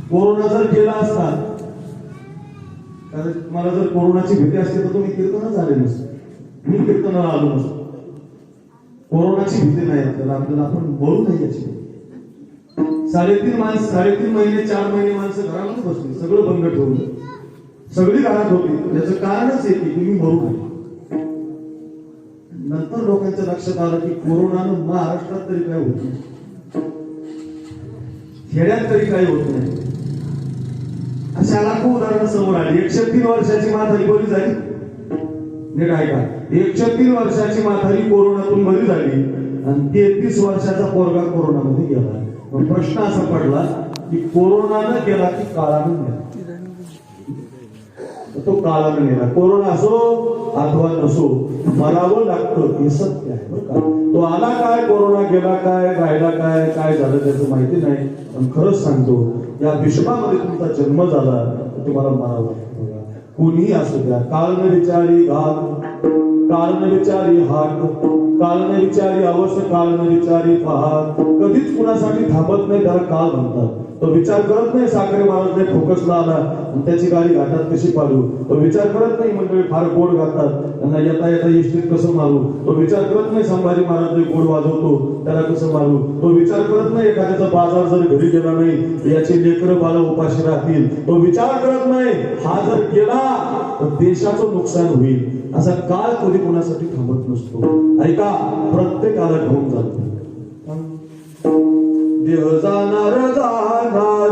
Corona जर गेला असता, कारण मला जर कोरोनाची भीती असते तर तुम्ही कीर्तनच आले नसते, मी कीर्तनाला आलो नसतो. कोरोनाची भीती नाही आपल्याला, आपण मरू नाही याची. 3.5 महिने 4 महिने माणसं घरातच बसली, सगळं बंद ठेवलं, सगळी घरात होती. याचं कारणच आहे की तुम्ही मरू नये. नंतर लोकांच्या लक्षात आलं की कोरोनानं महाराष्ट्रात तरी काय होत नाही, खेड्यात तरी काही होत नाही. अशा लाखो उदाहरणं समोर आली. 103 वर्षाची म्हातारी बरी झाली, नीट ऐका, 103 वर्षाची म्हातारी कोरोनातून बरी झाली आणि 33 वर्षाचा पोरगा कोरोनामध्ये गेला. मग प्रश्न असा पडला की कोरोनानं गेला की काळानं गेला? तो काळानं गेला. कोरोना असो अथवा नसो, मरावं लागतं हे सत्य आहे बरं का. तो आला काय, कोरोना गेला काय, राहिला काय, काय झालं त्याचं माहिती नाही. पण खरंच सांगतो, या विश्वामध्ये तुमचा जन्म झाला तर तुम्हाला मरावं लागतं बघा. कुणीही असू द्या. काल न विचारी घात, काल न विचारी हात, काल न विचारी अवश्य, काल न विचारी पहात. कधीच कुणासाठी थांबत नाही, त्याला काल म्हणतात. तो विचार करत नाही साखरे महाराज नाही फोकसला आला आणि त्याची गाडी घाटात कशी पाडू. तो विचार करत नाही मंडळी फार गोड घालतात, त्यांना येता येता इष्टीत कसं मारू. तो विचार करत नाही संभाजी महाराज गोड वाजवतो त्याला कसं मारू. तो विचार करत नाही एखाद्याचा बाजार जर घरी गेला नाही याची लेकरं बाळ उपाशी राहतील. तो विचार करत नाही हा जर गेला तर देशाचं नुकसान होईल. असा काळ कधी कोणासाठी थांबत नसतो. ऐका, प्रत्येकाला घेऊन जातो. देह जाणार जाणार,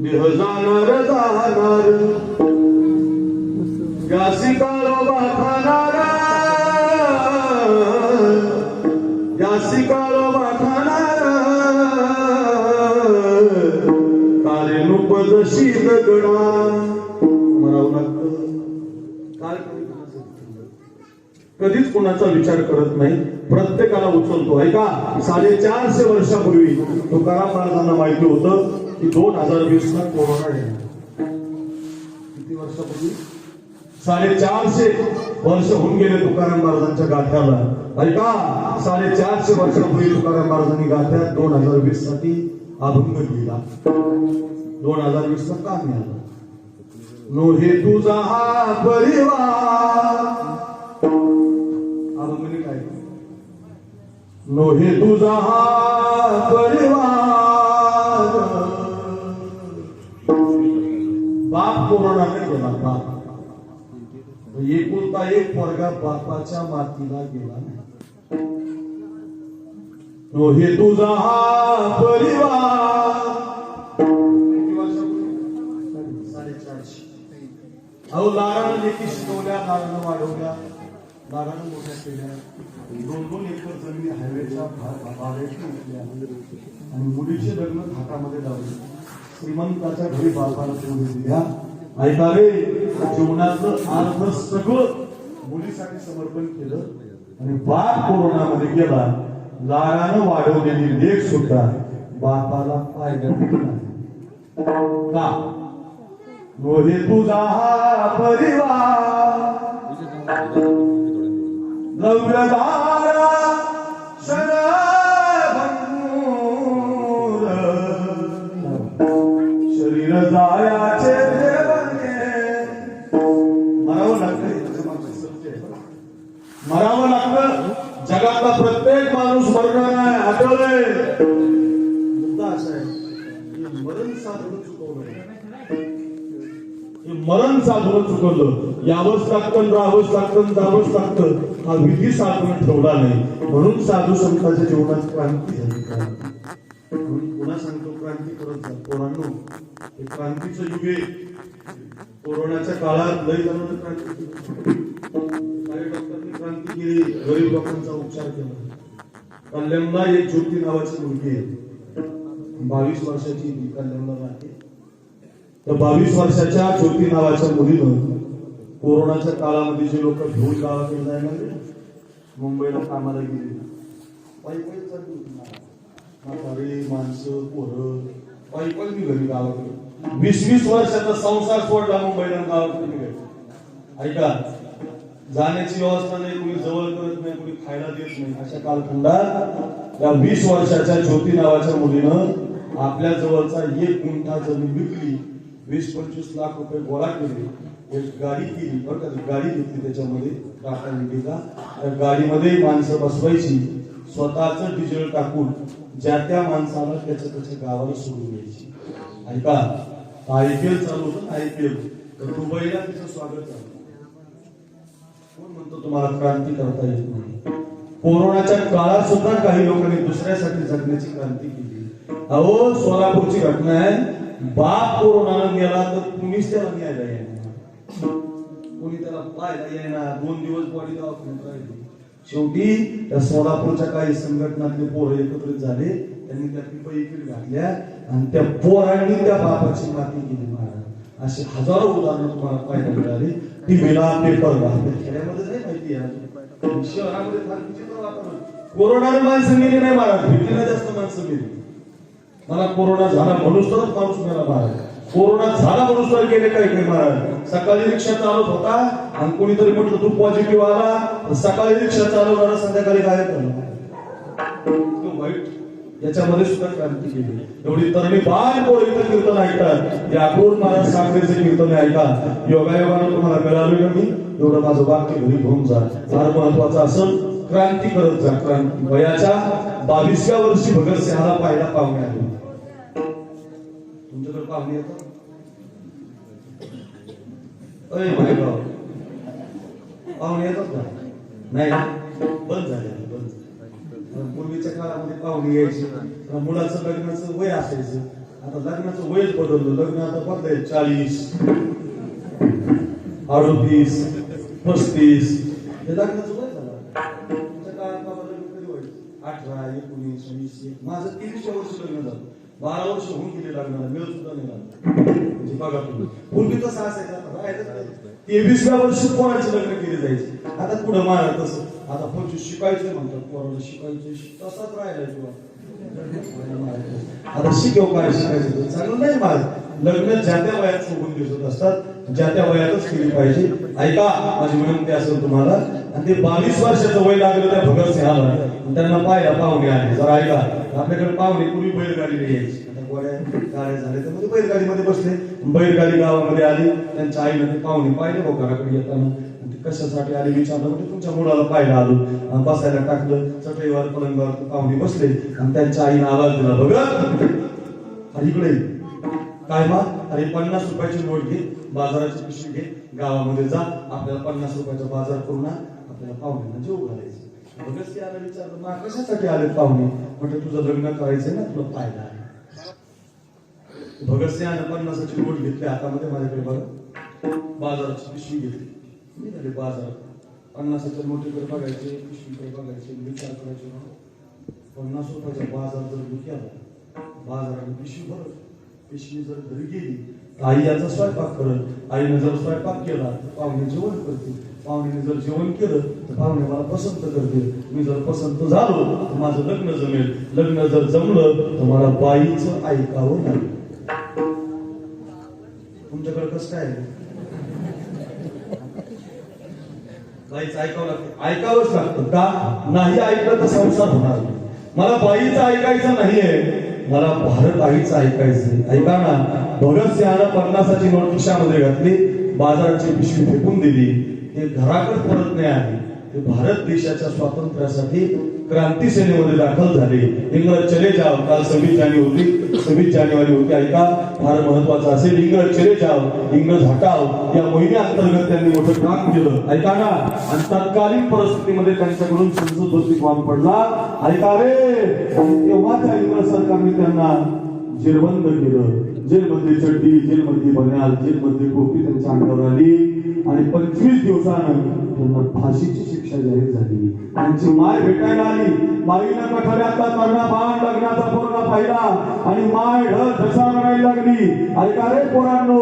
देह जाणार जाणार, यासी काळोबा खाणार, यासी काळोबा खाणार. काले नुपदशी दगडा, म्हणावं लागतं. काल कधीच कोणाचा विचार करत नाही, प्रत्येकाला उचलतो. ऐका, 450 वर्षापूर्वी तुकाराम महाराजांना माहिती होतं की 2020 ला कोरोना येणार. किती वर्षापूर्वी? 450 वर्ष होऊन गेले तुकाराम महाराजांच्या गाठ्याला. ऐका, 450 वर्षापूर्वी तुकाराम महाराजांनी गाठ्यात 2020 साठी अभंग लिहिला. 2020 ला का मिळाला? नो हे तुझा हा परिवार. अभंग काय? नो हे तुझा हा परिवार. बाप कोरोनाने गेला. बाप एकुलता एक पोरगा बापाच्या मातीला गेला नाही. तो हे तुझा हा परिवार. किती वर्षापूर्वी? 450. अहो, लाडानं लेकी शिकवल्या, लाडानं वाढवल्या, लाडानं मोठ्या केल्या. 2-2 एकर जमीन हायवेच्या भाड्याची उठल्या आणि मुलीचे लग्न थाटामध्ये लावले. श्रीमंताच्या घरी बापाला मुली दिल्या. ऐका रे, जीवनाचं अर्ध सगळं मुलीसाठी समर्पण केलं आणि बाप कोरोनामध्ये गेला. लाडानं वाढवलेली लेक सुद्धा बापाला पाहिजे का? हे तुझा हा परिवार, द्रव्यधारा जगातला प्रत्येक माणूस मरणार आहे, आठवलंय. मुद्दा असा आहे की मरण साधून चुकवलं, मरण साधून चुकवलं. यावंच लागतं, राहावंच लागतं, जावंच लागतं, हा विधी साधून ठेवला नाही. म्हणून साधू संतांच्या जीवनात क्रांती झाली. म्हणून पुन्हा सांगतो, क्रांती करत जा पोरांनो. हे क्रांतीचं युग आहे. कोरोनाच्या काळात लय जणांनी क्रांती केली. काही डॉक्टरांनी क्रांती केली, गरीब लोकांचा उपचार केला. कल्याणला एक ज्योती नावाची मुलगी आहे, 22 वर्षाची कल्याणला राहते. तर 22 वर्षाच्या ज्योती नावाच्या मुलीनं कोरोनाच्या काळामध्ये जे लोक घेऊन गावाकडे जायला लागले, मुंबईला कामाला गेले, पायी पायी चालली होती. म्हातारे माणसं पोरं पायी पायी निघाली गावाकडे. 20-20 वर्षाचा संसार सोडला, मुंबईला गावाकडे निघाले. ऐका, जाण्याची व्यवस्था नाही, कुणी जवळ करत नाही, कुणी खायला देत नाही. अशा कालखंडात त्या 20 वर्षाच्या ज्योती नावाच्या मुलीनं आपल्या जवळचा 1 गुंठा जमीन विकली, 20-25 लाख रुपये गोळा केले, एक गाडी केली. बरं का, गाडी घेतली, त्याच्यामध्ये टाटा इंडिका. त्या गाडीमध्ये माणसं बसवायची, स्वतःच डिझेल टाकून ज्या त्या माणसाला त्याच्या गावाला सोडून यायची. ऐका, IPL चालू होतं, IPL तर दुबईला तिचं स्वागत झालं. कोण म्हणतो तुम्हाला क्रांती करता येत नाही? कोरोनाच्या काळात सुद्धा काही लोकांनी दुसऱ्यासाठी जगण्याची क्रांती केली. अहो, सोलापूरची घटना आहे. बाप कोरोनानं गेला तर कुणीच त्याला न्यायला येणार, कोणी त्याला पाहायला येणार. 2 दिवस बॉडी दवाखान्यात राहिली. शेवटी त्या सोलापूरच्या काही संघटनातले पोरं एकत्रित झाले, त्यांनी त्या पिपळीकडे घातल्या आणि त्या पोरांनी त्या बापाची माती केली. महाराज, असे हजारो उदाहरणं तुम्हाला पाहायला मिळाली. टीव्हीला, पेपरला. खेड्यामध्ये नाही माहिती आहे, शहरामध्ये फार विचित्र वातावरण. कोरोनाने माणसं गेली नाही महाराज, भीतीने जास्त माणसं गेली. मला कोरोना झाला म्हणून तरच माणूस मेला महाराज. कोरोना झाला म्हणून तर गेले काय काय महाराज. सकाळी रिक्षा चालवत होता आणि कोणीतरी म्हटलं तू पॉझिटिव्ह आला, सकाळी रिक्षा चालवणारा संध्याकाळी गायब झाला. वाईट, याच्यामध्ये सुद्धा क्रांती केली. एवढी तरणी बाल पोर इथं कीर्तन ऐकतात, ते अक्रोड महाराज साखरेचे कीर्तन ऐका. योगायोगानं तुम्हाला मिळालं का मी एवढं माझं वाक्य घरी घेऊन जा. फार महत्वाचं असं क्रांती करत जा. क्रांती. वयाच्या 22व्या वर्षी भगतसिंहाला पाहायला पाहुणे आले. तुमच्याकडे पाहुणे येतात? पाहुणे येतात का? नाही, बंद झाले. पूर्वीच्या काळामध्ये पाहुणे यायची, मुलाचं लग्नाचं वय असायचं. आता लग्नाचं वयच बदललं. लग्न आता बदलाय 40, 38, 35 हे लग्नाचं वय झालं. तुमच्या काळात बाबा लग्न कधी व्हायचं? 18, 19, 20. माझं 23व्या वर्षी लग्न झालं. 12 वर्ष होऊन गेले लग्नाला, मिळत सुद्धा नाही लागलं. म्हणजे बघा तुम्ही, पूर्वी कसं असायचं, 23व्या वर्षी कोणाची लग्न केली जायची. आता पुढे मारा तसं. आता 25 शिकायचं म्हणतात, पोराला शिकायचं, तसाच राहिलाय किंवा आता शिकव काय शिकायचं चांगलं नाही. माझं लग्न ज्या त्या वयात सोडून दिसत असतात, ज्या त्या वयातच केली पाहिजे. ऐका, माझी विनंती असेल तुम्हाला. आणि ते 22 वर्षाचं वय लागलं त्या भगतसिंहाला, त्यांना पाहायला पाहुणे आले. जरा ऐका, आपल्याकडे पाहुणे पूर्वी बैलगाडी यायची, आता गोड्या गाड्या झाल्या त्यामध्ये बैलगाडीमध्ये बसले. बैलगाडी गावामध्ये आली, त्यांच्या आईने ते पाहुणे पाहिले घराकडे येताना. कशासाठी आले विचारलं, म्हणजे तुमच्या मुलाला पाहायला आलो. बसायला टाकलं, चटईवर पलंगावर पाहुणे बसले आणि त्यांच्या आईने आवाज दिला, बघ इकडे काय मा, अरे 50 रुपयाची नोट घे, बाजाराची पिशवी घे, गावामध्ये जा, आपल्याला 50 रुपयाचा बाजार करून आपल्याला पाहुण्यांना जेव घालायचं. भगतसिंहाला विचारलं, मा कशासाठी आले पाहुणे? म्हटलं तुझं लग्न करायचंय ना, तुला पाहायला आहे. भगतसिंहाने 50ची नोट घेतली हातामध्ये, माझ्याकडे बघा, बाजाराची पिशवी घेतली, निघाले बाजारात. 50च्या नोटीकडे बघायचे, पिशवीकडे बघायचे, विचार करायचे. 50 रुपयाचा बाजार जर घेतला, बाजाराने पिशवी भरत, पिशवी जर घरी गेली, आई याचा स्वयंपाक करत. आईने जर स्वयंपाक केला तर पाहुणे जेवण करते. पाहुणे जर जेवण केलं तर पाहुणे मला पसंत करते. मी जर पसंत झालो तर माझं लग्न जमेल. लग्न जर जमलं तर मला बाईचं ऐकावं लागेल. तुमच्याकडे कसं काय? बाईचं ऐकावं लागतं. ऐकावंच लागतं का? नाही ऐकलं तर संसार होणार. मला बाईचं ऐकायचं नाहीये, मला भारत आईचं ऐकायचंय. ऐका ना, भगतसिंहानं 50ची नोट खिशामध्ये घातली, बाजाराची पिशवी फेकून दिली. ते घराकडे परत नाही आली. ते भारत देशाच्या स्वातंत्र्यासाठी क्रांती सेनेमध्ये दाखल झाले. इंग्रज चले जाओ, काल 26 जानेवारी होती ऐका, फार महत्वाचं असेल. इंग्रज चले जाओ, इंग्रज हटाओ या मोहिमेअंतर्गत त्यांनी मोठं काम केलं ऐका ना. आणि तत्कालीन परिस्थितीमध्ये त्यांच्याकडून संसदवरती बॉम्ब पडला ऐका रे. तेव्हाच्या इंग्रज सरकारने त्यांना जेरबंद केलं. जेलमध्ये चड्डी, जेलमध्ये बन्याल, जेलमध्ये टोपी त्यांच्या अंगावर आली आणि 25 दिवसानं त्यांना फाशीची शिक्षा जाहीर झाली. त्यांची माय भेटायला आली. माईनं कठड्यातला तरणा बाण लग्नाचा पोरगा पाहिला आणि माय ढळ धसा म्हणायला लागली. ऐका रे पोरांनो,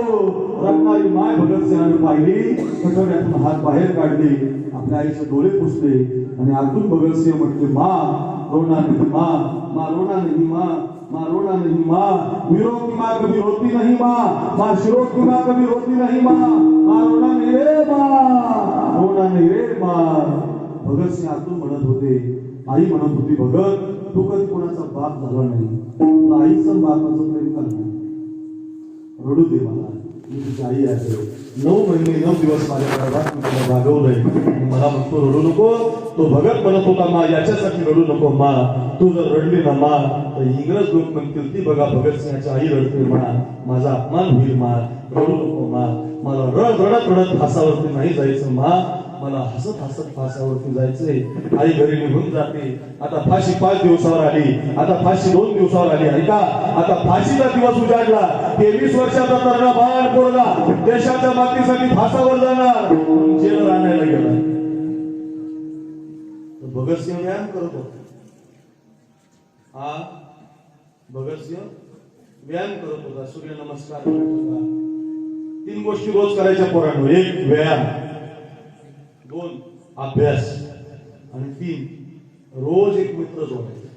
रत्नारी माय भगतसिंहाने पाहिली, कठड्यातून हात बाहेर काढले, आपल्या आईचे डोळे पुसले आणि आतून भगतसिंह म्हटले, मा रोना नहीं माँ रोना नहीं माँ रोना नहीं माँ, वीरों की माँ कभी रोती नहीं माँ शिरों की माँ कभी रोती नहीं माँ रोना नहीं रे माँ, रोना नहीं रे माँ. भगतसिंह आतून म्हणत होते, आई म्हणत होती, भगत तू कधी कोणाचा बाप झाला नाही, तुला आईचं बापाचं प्रेम करणार, रडू दे मला, मी तुझी आई आहे. 9 महिने 9 दिवस माझ्या घरात मी तुला भागवलंय. मला म्हणतो रडू नको. तो भगत म्हणत होता, मा याच्यासाठी रडू नको मा, तू जर रडली ना मा तर इंग्रज लोक म्हणतील, ती बघा भगतसिंहाची आई रडते मा, माझा अपमान होईल मा, रडू नको मा. मला रडत रडत फासावरती नाही जायचं मा, मला हसत हसत फासावरती जायचंय. आई घरी निघून जाते. आता फाशी 5 दिवसावर आली, आता फाशी 2 दिवसावर आली ऐका. आता फाशीचा दिवस उजाडला. 23 वर्षाचा तरणा बाळ पोरगा देशाच्या मातीसाठी फासावर जाणार, जेल आणायला गेला. भगतसिंह व्यायाम करत होता. हा भगतसिंह व्यायाम करत होता. सूर्यनमस्कार करत होता. 3 गोष्टी रोज करायच्या पोरांनो. 1 व्यायाम, 2 अभ्यास आणि 3 रोज एक मित्र जोडायचा.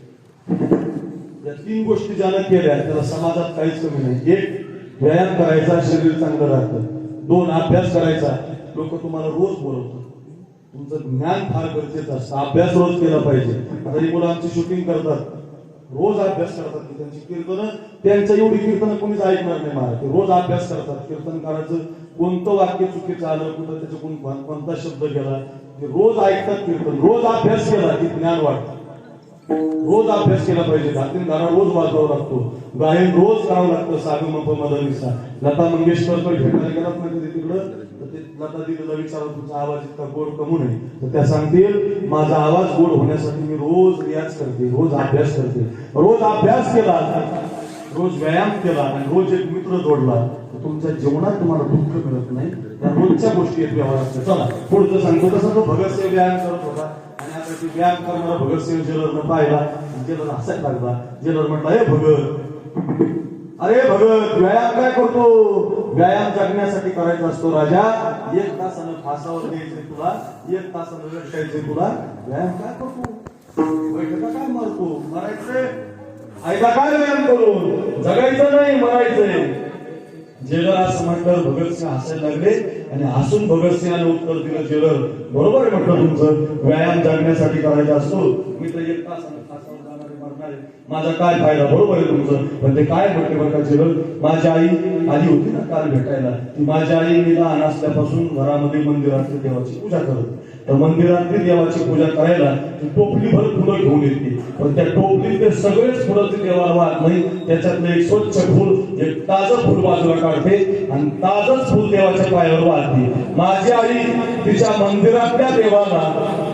या 3 गोष्टी ज्यानं केल्या त्याला समाजात काहीच कमी नाही. 1 व्यायाम करायचा, शरीर चांगलं राहतं. 2 अभ्यास करायचा, लोक तुम्हाला रोज बोलवतात. तुमचं ज्ञान फार गरजेचं असतं. अभ्यास रोज केला पाहिजे. आता ही मुलं आमची शूटिंग करतात, रोज अभ्यास करतात की त्यांची कीर्तनं, त्यांच्या एवढी कीर्तनं कोणीच ऐकणार नाही महाराज. ते रोज अभ्यास करतात. कीर्तनकाराचं कोणतं वाक्य चुकीचं आलं, कुठं त्याच्याकडून कोणता शब्द गेला, ते रोज ऐकतात कीर्तन. रोज अभ्यास केला की ज्ञान वाढतं. रोज अभ्यास केला पाहिजे. घातीन गाणं रोज वाजवावं लागतो. गायन रोज करावं लागतं. साधू मप मदनिसा. लता मंगेशकर भेटायला गेलात ना कधी तिकडं, तर ते लता दिदीला विचारा तुमचा आवाज इतका गोड कमून आहे, तर त्या सांगतील माझा आवाज गोड होण्यासाठी मी रोज रियाज करते, रोज अभ्यास करते. रोज अभ्यास केला, रोज व्यायाम केला आणि रोज एक मित्र जोडला, तर तुमच्या जीवनात तुम्हाला दुःख मिळत नाही. त्या रोजच्या गोष्टी आहेत व्यवहारात. चला पुढचं सांगतो. तसं तो भगतसिंह व्यायाम करत होता आणि आता ती व्यायाम करणारा भगतसिंह जेलरनं पाहिला. जेलर हसायला लागला. जेलर म्हटला, हे भगत, अरे भगत व्यायाम काय करतो? व्यायाम जगण्यासाठी करायचा असतो राजा. 1 तासानं फासावर द्यायचंय तुला, 1 तासानं लटकायचंय तुला, व्यायाम काय करतो? बैठका काय मारतो? मरायचंय ऐका काय व्यायाम करून? जगायचं नाही, मरायचंय. जेलर असं म्हटलं. भगतसिंह हसायला लागले आणि हसून भगतसिंहाने उत्तर दिलं, जेलर बरोबर आहे म्हटलं तुमचं, व्यायाम जगण्यासाठी करायचा असतो. मी तर 1 तासानं फासावर जाणार आहे, मरणार आहे, माझा काय फायदा? बरोबर आहे तुमचं. पण ते काय म्हटले बरं का जेलर, माझी आई आली होती ना काल भेटायला, ती माझी आई मी लहान असल्यापासून घरामध्ये मंदिरातली देवाची पूजा करत, तर मंदिरातली देवाची पूजा करायला ती टोपलीभर फुलं घेऊन येते. पण त्या टोपलीत ते सगळेच फुलं ती देवाला वाहत नाही. त्याच्यातलं एक स्वच्छ फुल, एक ताजं फुल बाजूला काढते आणि ताजंच फुल देवाच्या पायावर वाहते. माझी आई तिच्या मंदिरातल्या देवाला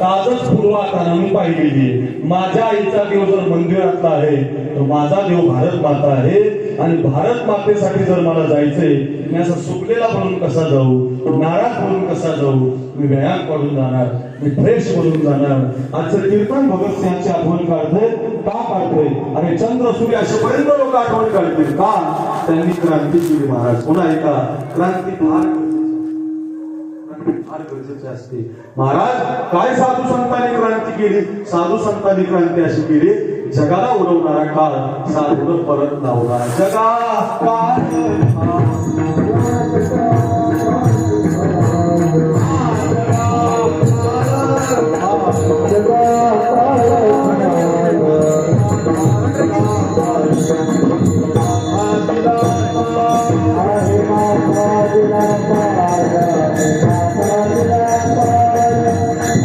ताजंच फुल वाहताना मी पाहिलेली आहे. माझ्या आईचा देव जर मंदिरातला आहे तर माझा देव भारत माता आहे. आणि भारत मातेसाठी जर मला जायचंय, मी असा सुकलेला म्हणून कसा जाऊ, नाराज म्हणून कसा जाऊ? मी व्यायाम करून जाणार, मी फ्रेश करून जाणार. आजचं कीर्तन भगतसिंहाची आठवण काढतोय. का काढतोय? आणि चंद्र सूर्य असेपर्यंत लोक आठवण काढतील. का? त्यांनी क्रांती केली महाराज. पुन्हा ऐका, क्रांती फार गरजेची असते महाराज. काय साधू संतांनी क्रांती केली? साधू संतांनी क्रांती अशी केली, जगाला उडवणारा काळ साधूला परत लावणारा. जगा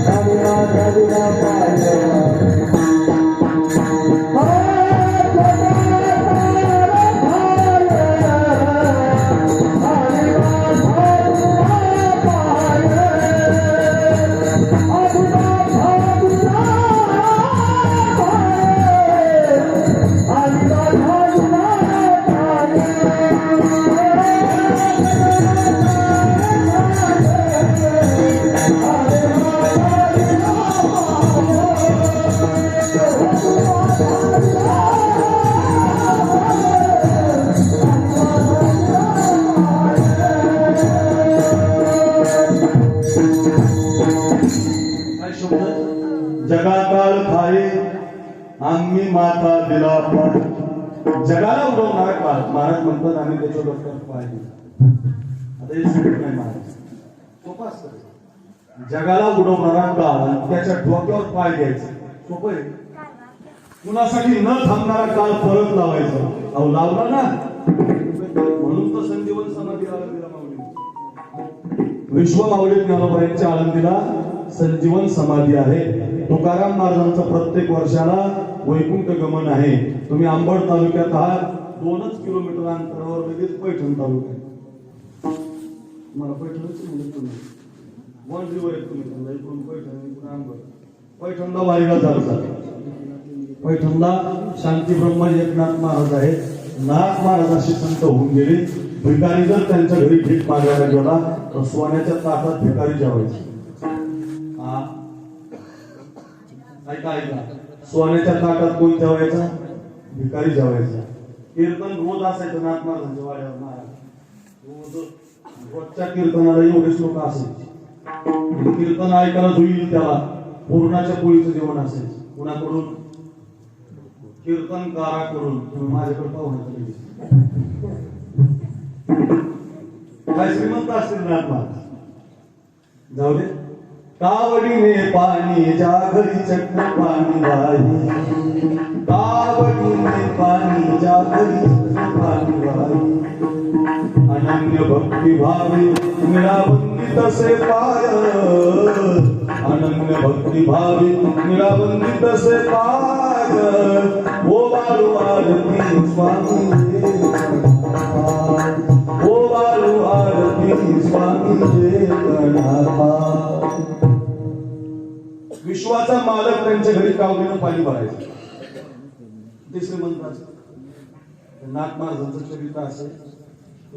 Thank you. जगाकाळ खाये आम्ही माता दिला पण जगाला उडवणारा काळ महाराज म्हणतात आम्ही त्याच्या डोक्यावर पाय दिला. आता हे सोपं नाही महाराज, सोपं असतं. जगाला उडवणारा काळ आणि त्याच्या डोक्यावर पाय द्यायचं सोपं आहे. कुणासाठी न थांबणारा काळ परत लावायचा. अहो लावला ना, म्हणून तर संजीवन समाधी आळंदीला मावली. विश्व माऊली ज्ञानोबाईंच्या आळंदीला संजीवन समाधी आहे. तुकाराम महाराजांचं प्रत्येक वर्षाला वैकुंठ गमन आहे. तुम्ही अंबड तालुक्यात आहात, 2 किलोमीटर अंतरावर लगेच पैठण तालुका आहे. मला पैठणच म्हणजे तुम्ही वनरीवर आहे. तुम्ही इकडून पैठण इकडून अंबड. पैठणला वारीला चालतात. पैठणला शांती ब्रह्म एकनाथ महाराज आहेत. नाथ महाराजांशी संत होऊन गेले. भिकारी जर त्यांच्या घरी भीक मागायला गेला तर सोन्याच्या ताटात भिकारी जेवायचे. ऐका ऐका, सोन्याच्या ताटात कोण जेवायचा? भिकारी जेवायचा. कीर्तन रोज असायचं नाथ महाराजांच्या वाड्यावर. महाराज रोजच्या कीर्तनाला एवढेच लोक असायचे. कीर्तन ऐकायला होईल त्याला पूर्णाच्या पोळीचं जेवण असायचं. कुणाकडून? कीर्तनकाराकडून. तुम्ही माझ्याकडे पाहून काय श्रीमंत असतील नाथ महाराज. जाऊ दे. कावडीने पाणी ज्या घरी चक्र पाणी वाही, कावडीने पाणी ज्या घरी चक्र पाणी वाही, अनन्य भक्ती भावी निरावंदित से पाय, अनन्य भक्ती भावी निरावंदित से पाय, ओ बाळू आरती स्वामी ओ बाळू आरती स्वामी विश्वाचा मालक त्यांच्या घरी कावडीनं पाणी भरायचं. ते श्रीमंताचं नाथ महाराजांचं चरित्र असं.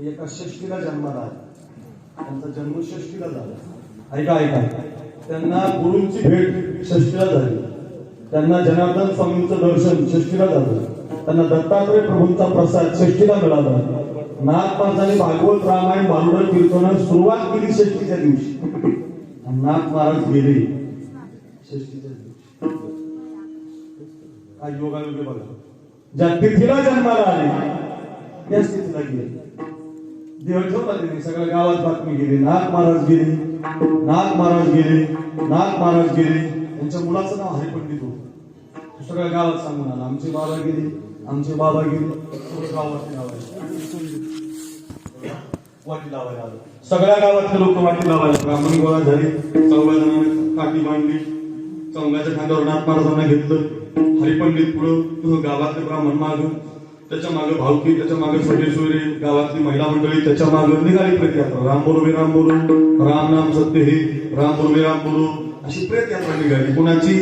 एका षष्टीला जन्माला आला. त्यांचा जन्म षष्टीला झाला. ऐका ऐका, त्यांना गुरूंची भेट षष्टीला झाली. त्यांना जनार्दन स्वामींचं दर्शन षष्टीला झालं. त्यांना दत्तात्रय प्रभूंचा प्रसाद षष्टीला मिळाला. नाथ महाराजांनी भागवत रामायण भारुड कीर्तन सुरुवात केली षष्टीच्या दिवशी. नाथ महाराज गेले षष्टीच्या दिवशी. काय योगायोगे बघा. ज्या तिथीला जन्माला आले त्याच तिथीला गेले. देव ठेवला त्यांनी. सगळ्या गावात बातमी गेली, नाथ महाराज गेले, नाथ महाराज गेले, नाथ महाराज गेले. त्यांच्या मुलाचं नाव हरिपंडित होतं. सगळ्या गावात सांगून आला आमचे बाबा गेले, आमचे बाबा गेले. गावात वाटी लावायला आलं. सगळ्या गावातले लोक वाटी लावायला. ब्राह्मण गोळा झाले. 14 जणांनी काठी बांधली. 14च्या खांद्यावर नाथ महाराजांना घेतलं. हरिपंडित पुढं, गावातले ब्राह्मण माग, त्याच्या मागे भावकी, त्याच्या मागे सगळे सोयरे, गावातली महिला मंडळी त्याच्या मागे निघाली प्रेतयात्रा. राम बोलो राम बोलो, राम नाम सत्य हे, राम बोलो अशी प्रेतयात्रा निघाली. कुणाची?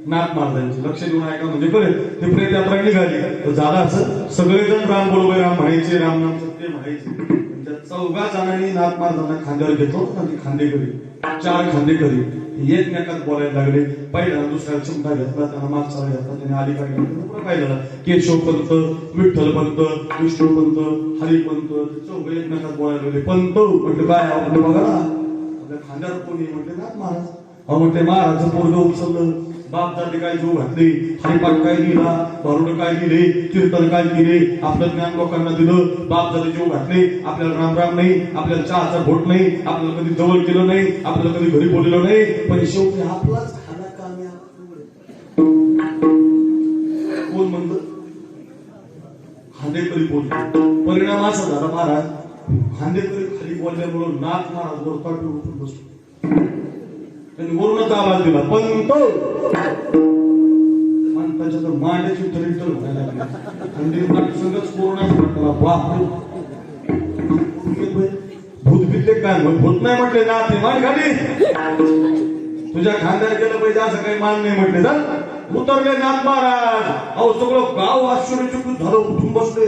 नाथ महाराजांची. लक्ष देऊन ऐका म्हणजे कळेल. ते प्रेतयात्रा निघाली तर झालं असं. सगळेजण राम बोलो राम म्हणायचे, राम नाम सत्य म्हणायचे. 14 जणांनी नाथ महाराजांना खांद्यावर घेतलं ना. ती खांदेकरी, 4 खांदेकरी एकमेकात बोलायला लागले. पहिला दुसऱ्या चिमटा घेतला, त्यांना मागचा घेतला, त्याने अलीकडे पाहिलं. केशव पंत, विठ्ठल पंत, विष्णू पंत, हरिपंत, चौघे एकमेकात बोलायला लागले. पंत म्हटलं काय? म्हटलं बघा ना आपल्या खांद्यावर कोणी? म्हटले नाथ महाराज. म्हटले महाराजचं पोरग उचललं. बाप दादी काय जीव घातले, हरिपाठ काय लिहिला, भारुड काय लिहिले, कीर्तन काय केले, आपलं ज्ञान लोकांना दिलं. बाप दादी जीव घातले. आपल्याला राम राम नाही, आपल्याला चहाचा घोट नाही, आपल्याला कधी जवळ केलं नाही, आपल्याला कधी घरी बोललेलं नाही. पण शेवटी आपलाच खाना काम्या कोण म्हणत? खांदेकरी बोलतो. परिणाम असा झाला महाराज, खांदेकरी खाली बोलल्यामुळं नाथ महाराज वर पाठी उठून बसलो. त्यांनी वरूनच आवाज दिला पण तो त्याच्या तर मांड्याची टरिटर व्हायला लागली थंडी संगच कोरोना बाप भूत बितले काय भूत नाही म्हटले ना ते मान खाली तुझ्या खांद्याने गेलं पाहिजे असं काही मान नाही म्हटले तर उतरले नाथ महाराज अहो सगळं गाव आश्चर्यचकित झालं उठून बसले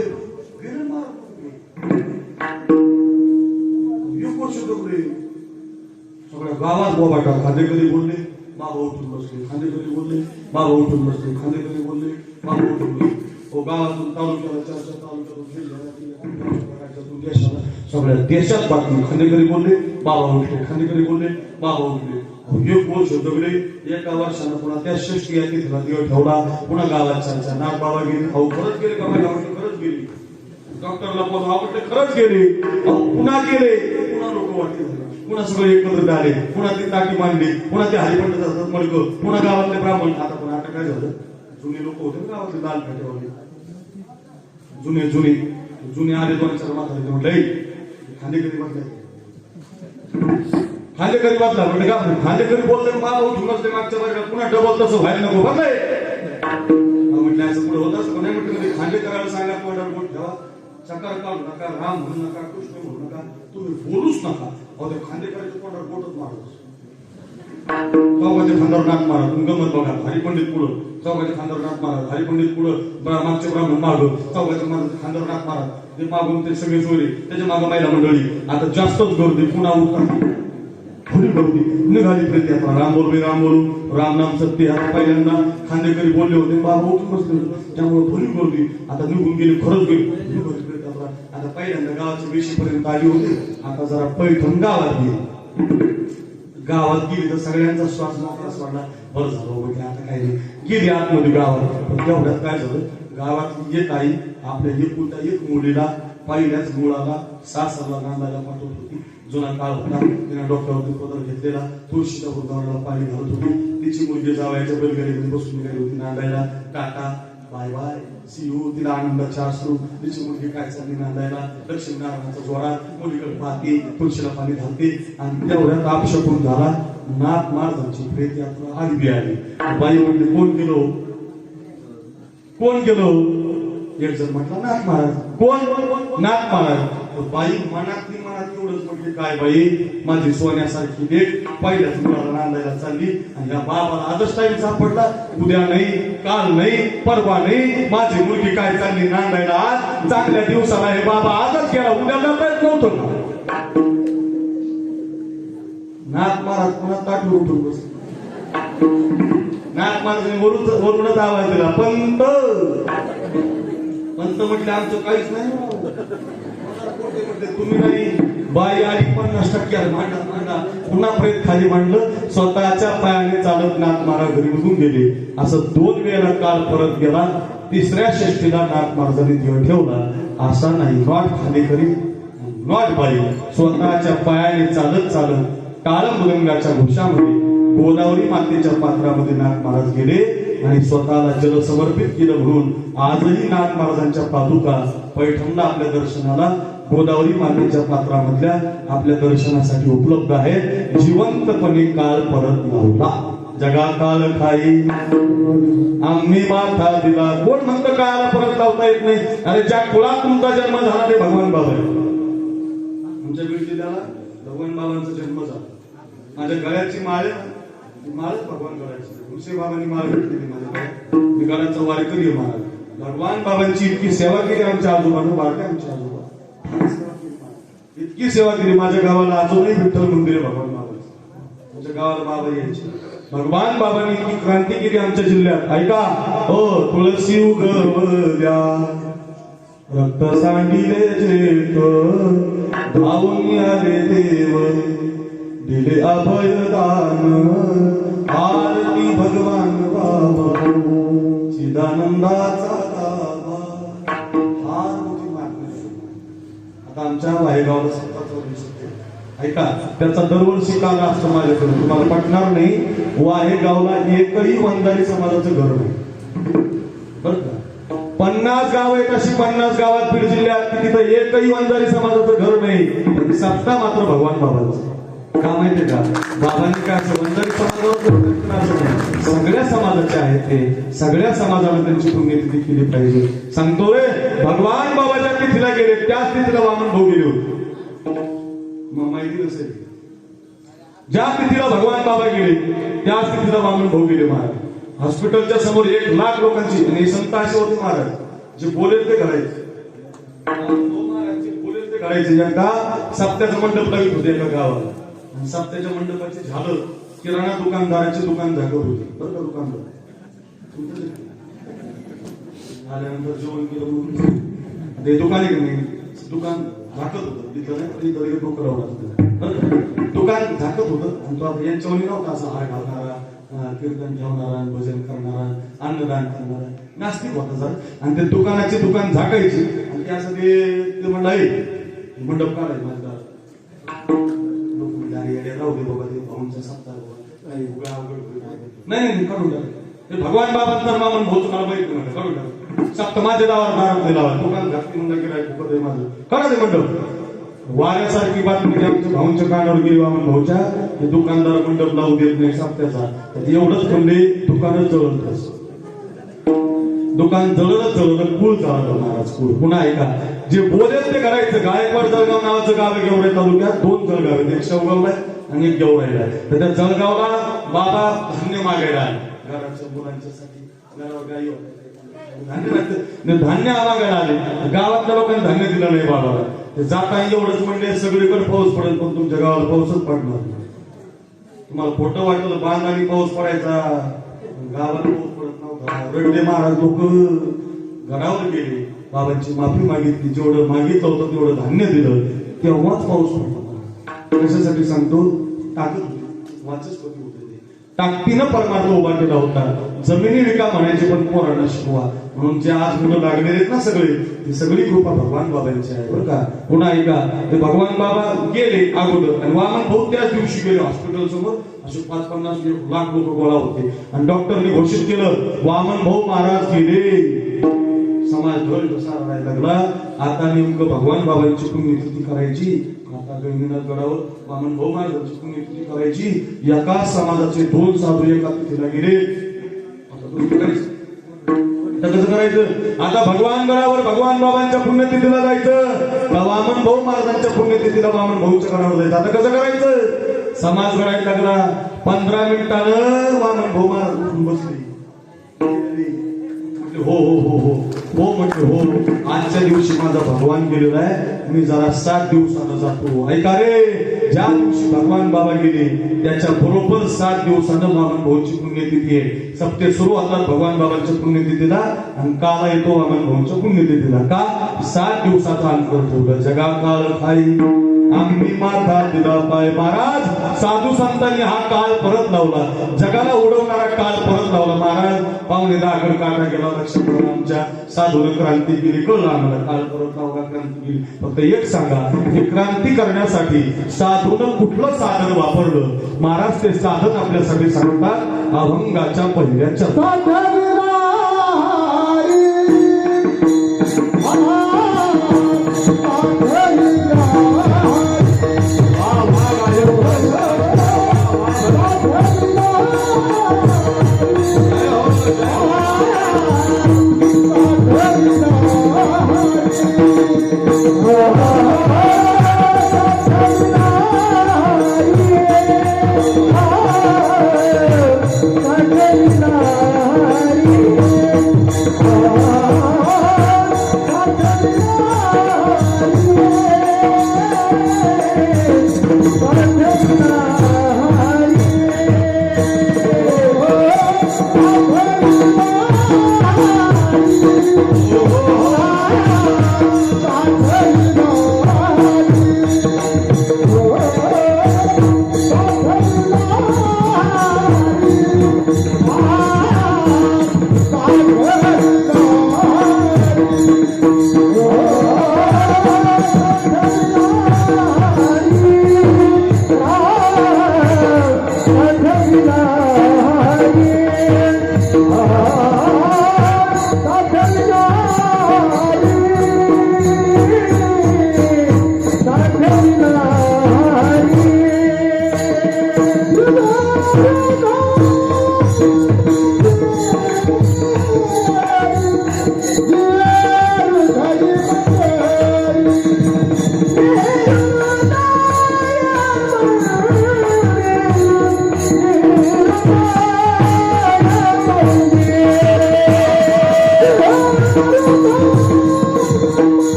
सगळ्या गावात बोबाटा खांदे कधी बोलले बाबा उठून बसले खांदे कधी बोलले बाबा उठून बसले खांदे कधी बोलले बाबा उठून बसले गावातून तालुक्याला चर्चा तालुक्यातून जिल्ह्यातून देशाला सगळ्या देशात बातमी खांदेकरी बोलले बाबा उठले खांदेकरी बोलले बाबा उठले एक वर्ष जगले एका वर्षानं पुन्हा त्या षष्टी या तिथला देव ठेवला पुन्हा गावात चर्चा नाथ बाबा गेले अहो खरंच गेले का माझ्या आवडते खरंच गेली डॉक्टरला पोहोच आवडते खरंच गेले पुन्हा गेले पुन्हा लोक वाटले पुन्हा सगळे एकत्र आले पुन्हा ती टाकी मांडली पुन्हा ते हरिपंड जातात मडक पुन्हा गावातले ब्राह्मण आता पुन्हा आता काय झालं जुने लोक होते गावातले दाल पेटेवाले जुने जुने जुने आले दोन चार म्हातारे म्हटलं खांदेकरी बसले खांदेकरी बसला म्हणजे का खांदेकरी बोलले बाबा उठून बसले मागच्या वर्गात पुन्हा डबल तसं व्हायला नको बसले म्हटलं असं पुढे होत असं नाही म्हटलं खांदेकराला सांगा तोंडावर बोट ठेवा चकार काढू नका राम म्हणू नका कृष्ण म्हणू नका तुम्ही बोलूच नका अहो त्या खांदेकराच्या तोंडावर बोटच मारत चौकाच्या खांद्यावर नाक मारा तुम्ही गमत बघा हरिपंडित पुढं चौकाच्या खांद्यावर नाक मारा हरिपंडित पुढं मागचे ब्राह्मण माग चौकाच्या खांद्यावर नाक मारा ते मागून ते सगळे चोरी त्याच्या मागं महिला मंडळी आता जास्तच गर्दी पुन्हा उठतात थोडी गर्दी निघाली प्रीती आता राम बोलू राम नाम सत्य आता पहिल्यांदा खांदेकरी बोलले होते बाबा उठून बसले त्यामुळे थोडी गर्दी आता निघून गेली खरंच गेली आता पहिल्यांदा गावाच्या वेशीपर्यंत आली होती आता जरा पैठण गावात गेली तर सगळ्यांचा श्वास मोकळा सोडला बरं झालं म्हणजे आता काय नाही गेली आतमध्ये गावात पण तेवढ्यात काय झालं गावात एक आई आपल्या एकुलता एक मुलीला पहिल्याच मुलाला सासरला नांदायला पाठवत होती जुना काळ होता तिने डॉक्टरवरती पदर घेतलेला तुळशीच्या वृंदावनाला पाणी घालत होती तिची मुलगी जावयाच्या बैलगाडीमध्ये बसून गेली होती नांदायला टाटा बाय बाय सीयू तिला आनंदाचे अश्रू तिची मुलगी काय चालली नांदायला लक्ष्मीनारायणाचा जोरात मुलीकडे पाहते तुळशीला पाणी घालते आणि तेवढ्यात अपशकुन झाला नाथ महाराजांची प्रेत यात्रा आडवी आली बाई म्हणते कोण गेलो एक जण म्हटला नाथ महाराज कोण नाथ महाराज बाई मनात एवढंच म्हटले काय बाई माझी सोन्यासारखी लेक पहिल्याच मुलाला नांदायला चालली आणि या बाबाला आजच टाइम सापडला उद्या नाही काल नाही परवा नाही माझी मुलगी काय चालली नांदायला आज चांगल्या दिवसाला हे बाबा आजच गेला उद्या जाताच नव्हतं नाथ महाराज पुन्हा ताटून उठून बसले नाथ महाराजांनी वरूनच आवाज दिला पंत म्हटलं आमचं काहीच नाही तुम्ही नाही बाई आली 50% मांडा पुन्हा प्रेत खाली मांडलं स्वतःच्या पायाने चालत नाथ महाराज घरी निघून गेले असं 2 वेळा काळ परत गेला तिसऱ्या षष्टीला नाथ महाराजांनी देव ठेवला असा नाही नॉट खालीकरी नॉट बाई स्वतःच्या पायाने चालत काळ मृदंगाच्या घोषामध्ये गोदावरी मातेच्या पात्रामध्ये नाथ महाराज गेले आणि स्वतःला जल समर्पित केलं म्हणून आजही नाथ महाराजांच्या पादुका पैठणला आपल्या दर्शनाला गोदावरी मातेच्या पात्रामधल्या आपल्या दर्शनासाठी उपलब्ध आहेत जिवंतपणे काळ परत लावला जगा काल खाई आम्ही माथा दिला कोण म्हणतं काळाला परत लावता येत नाही अरे ज्या कुळात तुमचा जन्म झाला ते भगवान बाबा आहे आमच्या जिल्ह्याला भगवान बाबांचा जन्म झाला माझ्या गळ्याची माळच भगवान गळ्याची तुळशी बाबांनी माळ भेटलेली माझ्या गळ्यात मी गळ्याचा वारकरी महाराज भगवान बाबांची इतकी सेवा केली आमच्या आजोबानं वारले आमच्या आजोबा इतकी सेवा केली माझ्या गावाला अजूनही विठ्ठल मंदिर आहे भगवान बाबांचं आमच्या गावाला बाबा यायचे भगवान बाबांनी इतकी क्रांती केली आमच्या जिल्ह्यात ऐका हो तुळशी उगवल्या रक्त सांडिले जेत धावून आले देव दिले अभयदान आरती भगवान बाबा चिदानंदाचा गावा आता आमच्या वाहेगावला 7 ऐका त्याचा दरवर्षी काल असतो माझ्याकडे तुम्हाला पटणार नाही वाहेगावला एकही वंजारी समाजाचं घर नाही बरं का 50 गाव आहेत अशी 50 गावात बीड जिल्ह्यात तिथं एकही वंजारी समाजाचं घर नाही पण सत्ता मात्र भगवान बाबांचं का माहितीये का बाबांनी काय असं वंदन समाजावर सगळ्या समाजाचे आहेत ते सगळ्या समाजाला त्यांची पुण्यतिथी केली पाहिजे. सांगतो रे भगवान बाबाच्या तिथीला गेले त्याच तिथीला वामन भाऊ गेले होते. मग माहिती नसेल ज्या तिथीला भगवान बाबा गेले त्याच तिथीला वामन भाऊ गेले महाराज. हॉस्पिटलच्या समोर 1,00,000 लोकांची आणि संत असे होते महाराज जे बोलेल ते घडायचे. बोलेल ते घडायचे. एकदा सप्त्याचं मंडप लावित होते एका गावाला. सप्त्याच्या मंडपाचे झालं किराणा दुकानदाराचे दुकान झाकत होते. बरं का दुकानदार आल्यानंतर जेवण केलं म्हणून ते दुकान एक नाही दुकान झाकत होतं. तिथं डोकं दुकान झाकत होतं आणि तो यांच्यावर नव्हता असा हार घालणारा कीर्तन ठेवणारा भजन करणारा अन्नदान करणारा नास्तिक होता सर. आणि ते दुकानाचे दुकान झाकायचे आणि ते असं ते म्हणलं मंडप काढायचं माझ्या राहू दे बाबा ते भाऊंचा सप्ताह नाही काढून टाक. भगवान बाबांचा मामन भाऊ तुम्हाला माहिती म्हणलं काढून टाक. सप्त माझ्या दावावर दारात लावा दुकान घातली म्हणलं गेला माझं काढा ते मंडप. वाऱ्यासारखी बातमी आमच्या भाऊंच्या कानावर गेली वामन भाऊच्या दुकानदार मंडप लावू देत नाही सप्त्याचा. एवढंच म्हणले दुकानच जळतच दुकान जळलं कुळ चाललं महाराज कुळ. पुन्हा ऐका जे बोलेल ते करायचं. गायकवाड जळगाव नावाचं गाव आहे गेवराई तालुक्यात. 2 जळगाव आहेत एक शेवगावला आणि एक गेवराईला. तर त्या जळगावला बाबा धान्य मागायला घराच्या मुलांच्यासाठी गाई धान्य मागायला आले. गावातल्या लोकांनी धान्य दिलं नाही बाबाला. जाता एवढंच म्हणले सगळीकडे पाऊस पडेल पण तुमच्या गावाला पाऊसच पडणार. तुम्हाला खोटं वाटलं बांध आणि पाऊस पडायचा गावात पाऊस पडत नव्हता. रडले महाराज लोक घरावर गेले बाबांची माफी मागितली. जेवढं मागितलं होतं तेवढं धान्य दिलं तेव्हाच पाऊस पडला. कशासाठी सांगतो ताकद होती वाचस्पती होते ते ताकदीनं परमार्थ उभा केला होता. जमिनी विका म्हणायची पण पोरांना शिकवा म्हणून जे आज मुलं लागलेले आहेत ना सगळे ती सगळी कृपा भगवान बाबांची आहे बरं का. पुन्हा ऐका ते भगवान बाबा गेले अगोदर आणि वामन भाऊ त्याच दिवशी गेले हॉस्पिटल समोर. असे 5-50 लाख लोक गोळा होते आणि डॉक्टरने घोषित केलं वामन भाऊ महाराज गेले. समाज ढोल कसा राहायला लागला. आता नेमकं भगवान बाबांची पुण्यतिथी करायची. आता गंगीनाथ गडावर वामन भाऊ महाराजांची पुण्यतिथी करायची. एका समाजाचे 2 साधू एका तिथीला गेले. कसं करायचं आता भगवान गडावर भगवान बाबांच्या पुण्यतिथीला जायचं. वामन भाऊ महाराजांच्या पुण्यतिथीला वामन भाऊच्या गडावर जायचं. आता कसं करायचं समाज घडायला लागला. 15 मिनिटानं वामन भाऊ महाराज बसले. हो हो हो हो हो म्हटलं हो आजच्या दिवशी माझा भगवान गेलेला आहे मी जरा 7 दिवसानं जातो. ऐका रे ज्या दिवशी भगवान बाबा गेले त्याच्या बरोबर 7 दिवसानं वामन भाऊची पुण्यतिथी आहे. सप्ते सुरू होतात भगवान बाबांच्या पुण्यतिथीला आणि काला येतो वामन भाऊच्या पुण्यतिथीला. का 7 दिवसाचा अंतर ठेवलं. जगा काळ खाई आम्ही माथा दिला पाय. महाराज साधू संतांनी हा काळ परत लावला. जगाला उडवणारा काळ परत लावला. महाराज पावणे 10 काटा गेला लक्षात आमच्या साधून क्रांती केली. कळलं आम्हाला काळ परत लावला क्रांती केली. फक्त एक सांगा हे क्रांती करण्यासाठी साधून कुठलं साधन वापरलं महाराज ते साधन आपल्यासाठी सांगतात अभंगाच्या पहिल्या Oh,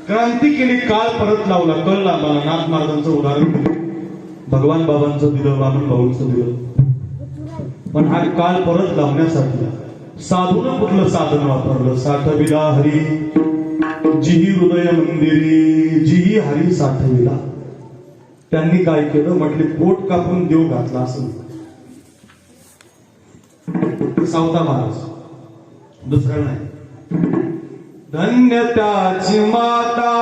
क्रांती केली, काळ परत लावला, कळ लावला. नाथ महाराजांचं उदाहरण दिलं, भगवान बाबांचं दिलं, वामन भाऊंचं दिलं. पण हा काळ परत लावण्यासाठी साधून कुठलं साधन वापरलं? साठविला हरी जिही हृदय मंदिरी, जिही हरी साठविला. त्यांनी काय केलं? म्हटले पोट कापून देव घातला असं. सावता महाराज, दुसरं नाही. धन्य त्याची माता,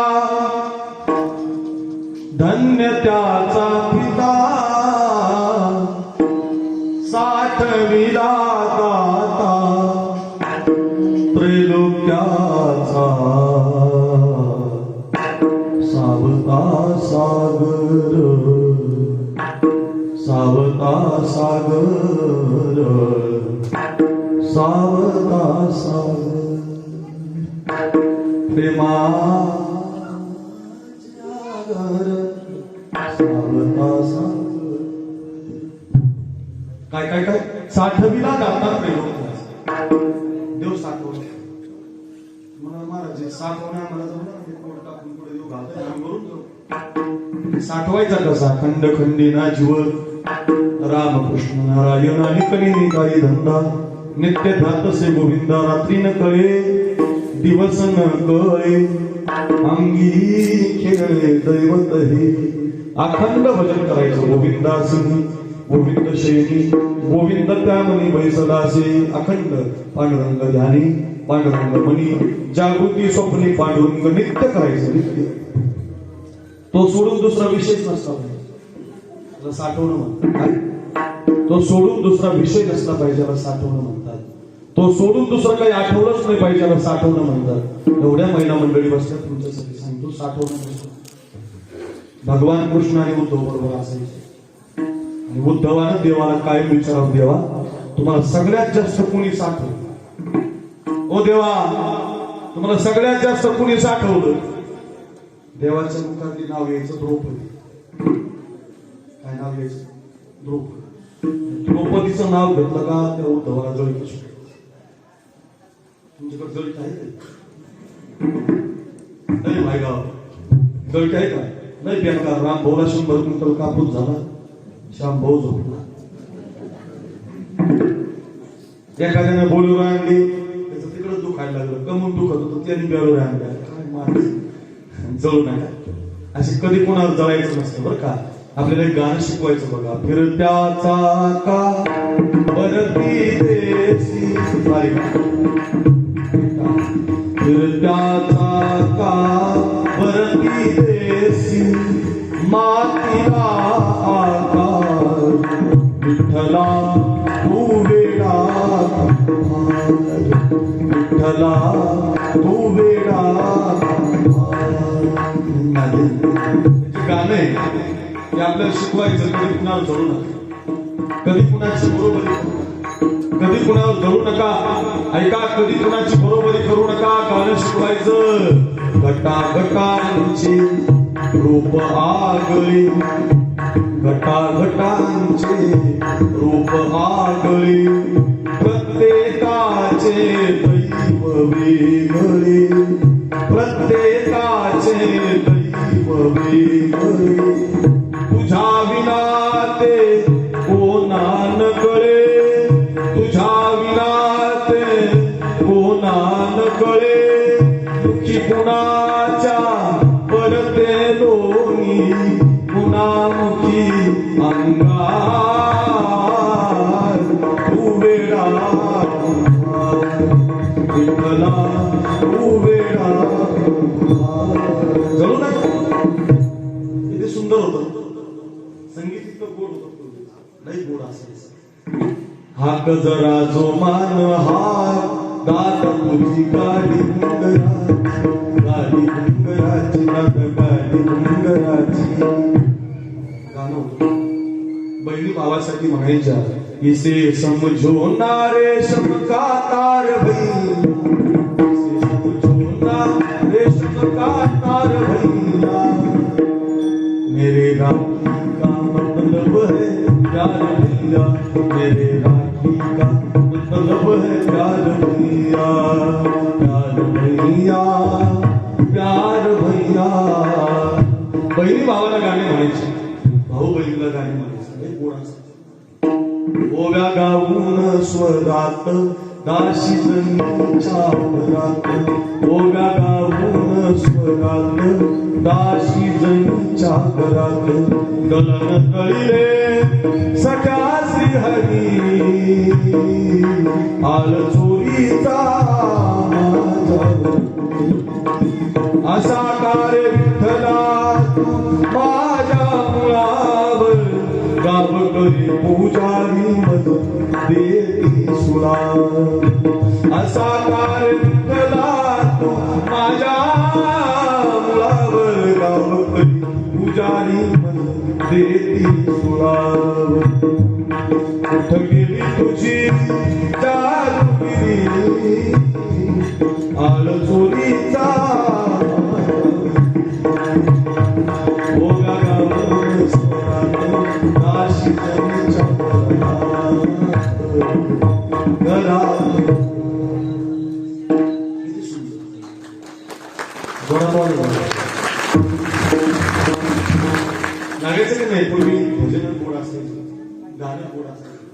धन्य त्याचा पिता, साठविला दाता त्रैलोक्याचा, सावता सागर, सावता सागर, सावता सागर, प्रेमा सावता सागर. काय काय काय साठविला दाता त्रैलोक्याचा. देव साठवला मला महाराज, साठवण्या मला साठवायचा कसा? खंड खंडीना जीव रामकृष्ण नारायण आणि कणी काही धंदा, नित्य ध्यातसे गोविंदा, रात्री न कळे दिवस न कळे, अंगी खेळे दैवत हे. अखंड भजन करायचं गोविंदासी, गोविंद शैनी, गोविंद त्यामनी बैसदासे. अखंड पांडुरंग ध्यानी, पांडुरंग मनी, जागृती स्वप्नी पांडुरंग नित्य करायचं, नित्य. तो सोडून दुसरा विषयच नसला पाहिजे, साठवणं म्हणतात. तो सोडून दुसरा विषय नसला पाहिजे, साठवणं म्हणतात. तो सोडून दुसरं काही आठवलंच नाही पाहिजे, साठवणं म्हणतात. एवढ्या महिला मंडळी बसतात तुमच्यासाठी सांगतो, साठवणं नसतं. भगवान कृष्ण आणि उद्धव बरोबर असायचे. आणि उद्धवानं देवाला काय विचारावं? देवा, तुम्हाला सगळ्यात जास्त कुणी साठवलं? ओ देवा, तुम्हाला सगळ्यात जास्त कुणी साठवलं? देवाच्या मुखातली नाव यायचं द्रौपदी. काय नाव यायचं? द्रौपदी. द्रौपदीचं नाव घेतलं का त्या उद्धवाला जळीत असतो. तुमच्याकडे जळीत आहे नाही? भाईगाव जळीत आहे का? नाही. बेकार. राम भाऊला 100 क्विंटल कापूस झाला, श्याम भाऊ झोपला. एखाद्याने बोलून आणली, त्याचं तिकडं दुखायला लागलं, कमून दुखत होतं, त्यांनी बेळून आणल्या. काय माणूस, जळू नका. असे कधी कोणावर जळायचं नसतं बरं का. आपल्याला एक गाणं शिकवायचं बघा. फिरत्याचा का परती देशी, फिरत्याचा का परती देशी, मातीला आकार विठ्ठला तू वेडा, विठ्ठला तू वेडा. गाणं आहे ते आपल्याला शिकवायचं. कधी कुणावर जळू नका, कधी कुणाची बरोबरी करू नका, कधी कुणावर जळू नका. ऐका, कधी कुणाची बरोबरी करू नका. गाणं शिकवायचं. गटागटांचे रूप आगळे, गटागटांचे रूप आगळे, प्रत्येकाचे दैव वेगळे, प्रत्येकाचे दैव वेगळे. तुझ्या विना ते कोणा न कळे, तुझ्या विना ते कोणा न कळे. दुःखी कुणाच्या परते दोन्ही, कुणामुखी अंगार तू वेडा, विठ्ठला तू वेडा. जळू नका. किती सुंदर होतं संगीत, इतकं गोड होतं, नाही गोड असायचं. हाक जरा जो मान हार, दात तुझी गाडी गुंगराची, गाडी गुंगराची, गाडी गुंगराची. गाणं होतं. बहिणी भावासाठी म्हणायच्या, इसे समझो ना रेशम का तार भैया, इसे समझो ना रेशम का तार भैया, मेरे राखी का मतलब है प्यार भैया, मेरे राखी का मतलब है प्यार भैया, प्यार भावाला गाणे म्हणायचे, भाऊ बहिणीला गाणे म्हणायचे. हे गोड असतं. ओव्या गाऊन स्वरात दाशी जणीच्या घरात, ओव्या गाऊन स्वरात दाशी जणीच्या घरात, गलन कळले सख्या श्रीहरी आल चोरीचा असा कार्य विठ्ठला माझ्या मुळावर गाव करी पूजारी मध देती सुरा. असा कार्य विठ्ठला माझ्या मुळावर गाव करी पूजारी मध देती सुरा. कुठं गेली तुझी जादूगिरी आल चोरीचा ओव्या गाऊन स्वरात दाशी जणीच्या घरात. लागायचं की नाही? पूर्वी भजन गोड असायचं, गाणं गोड असायचं,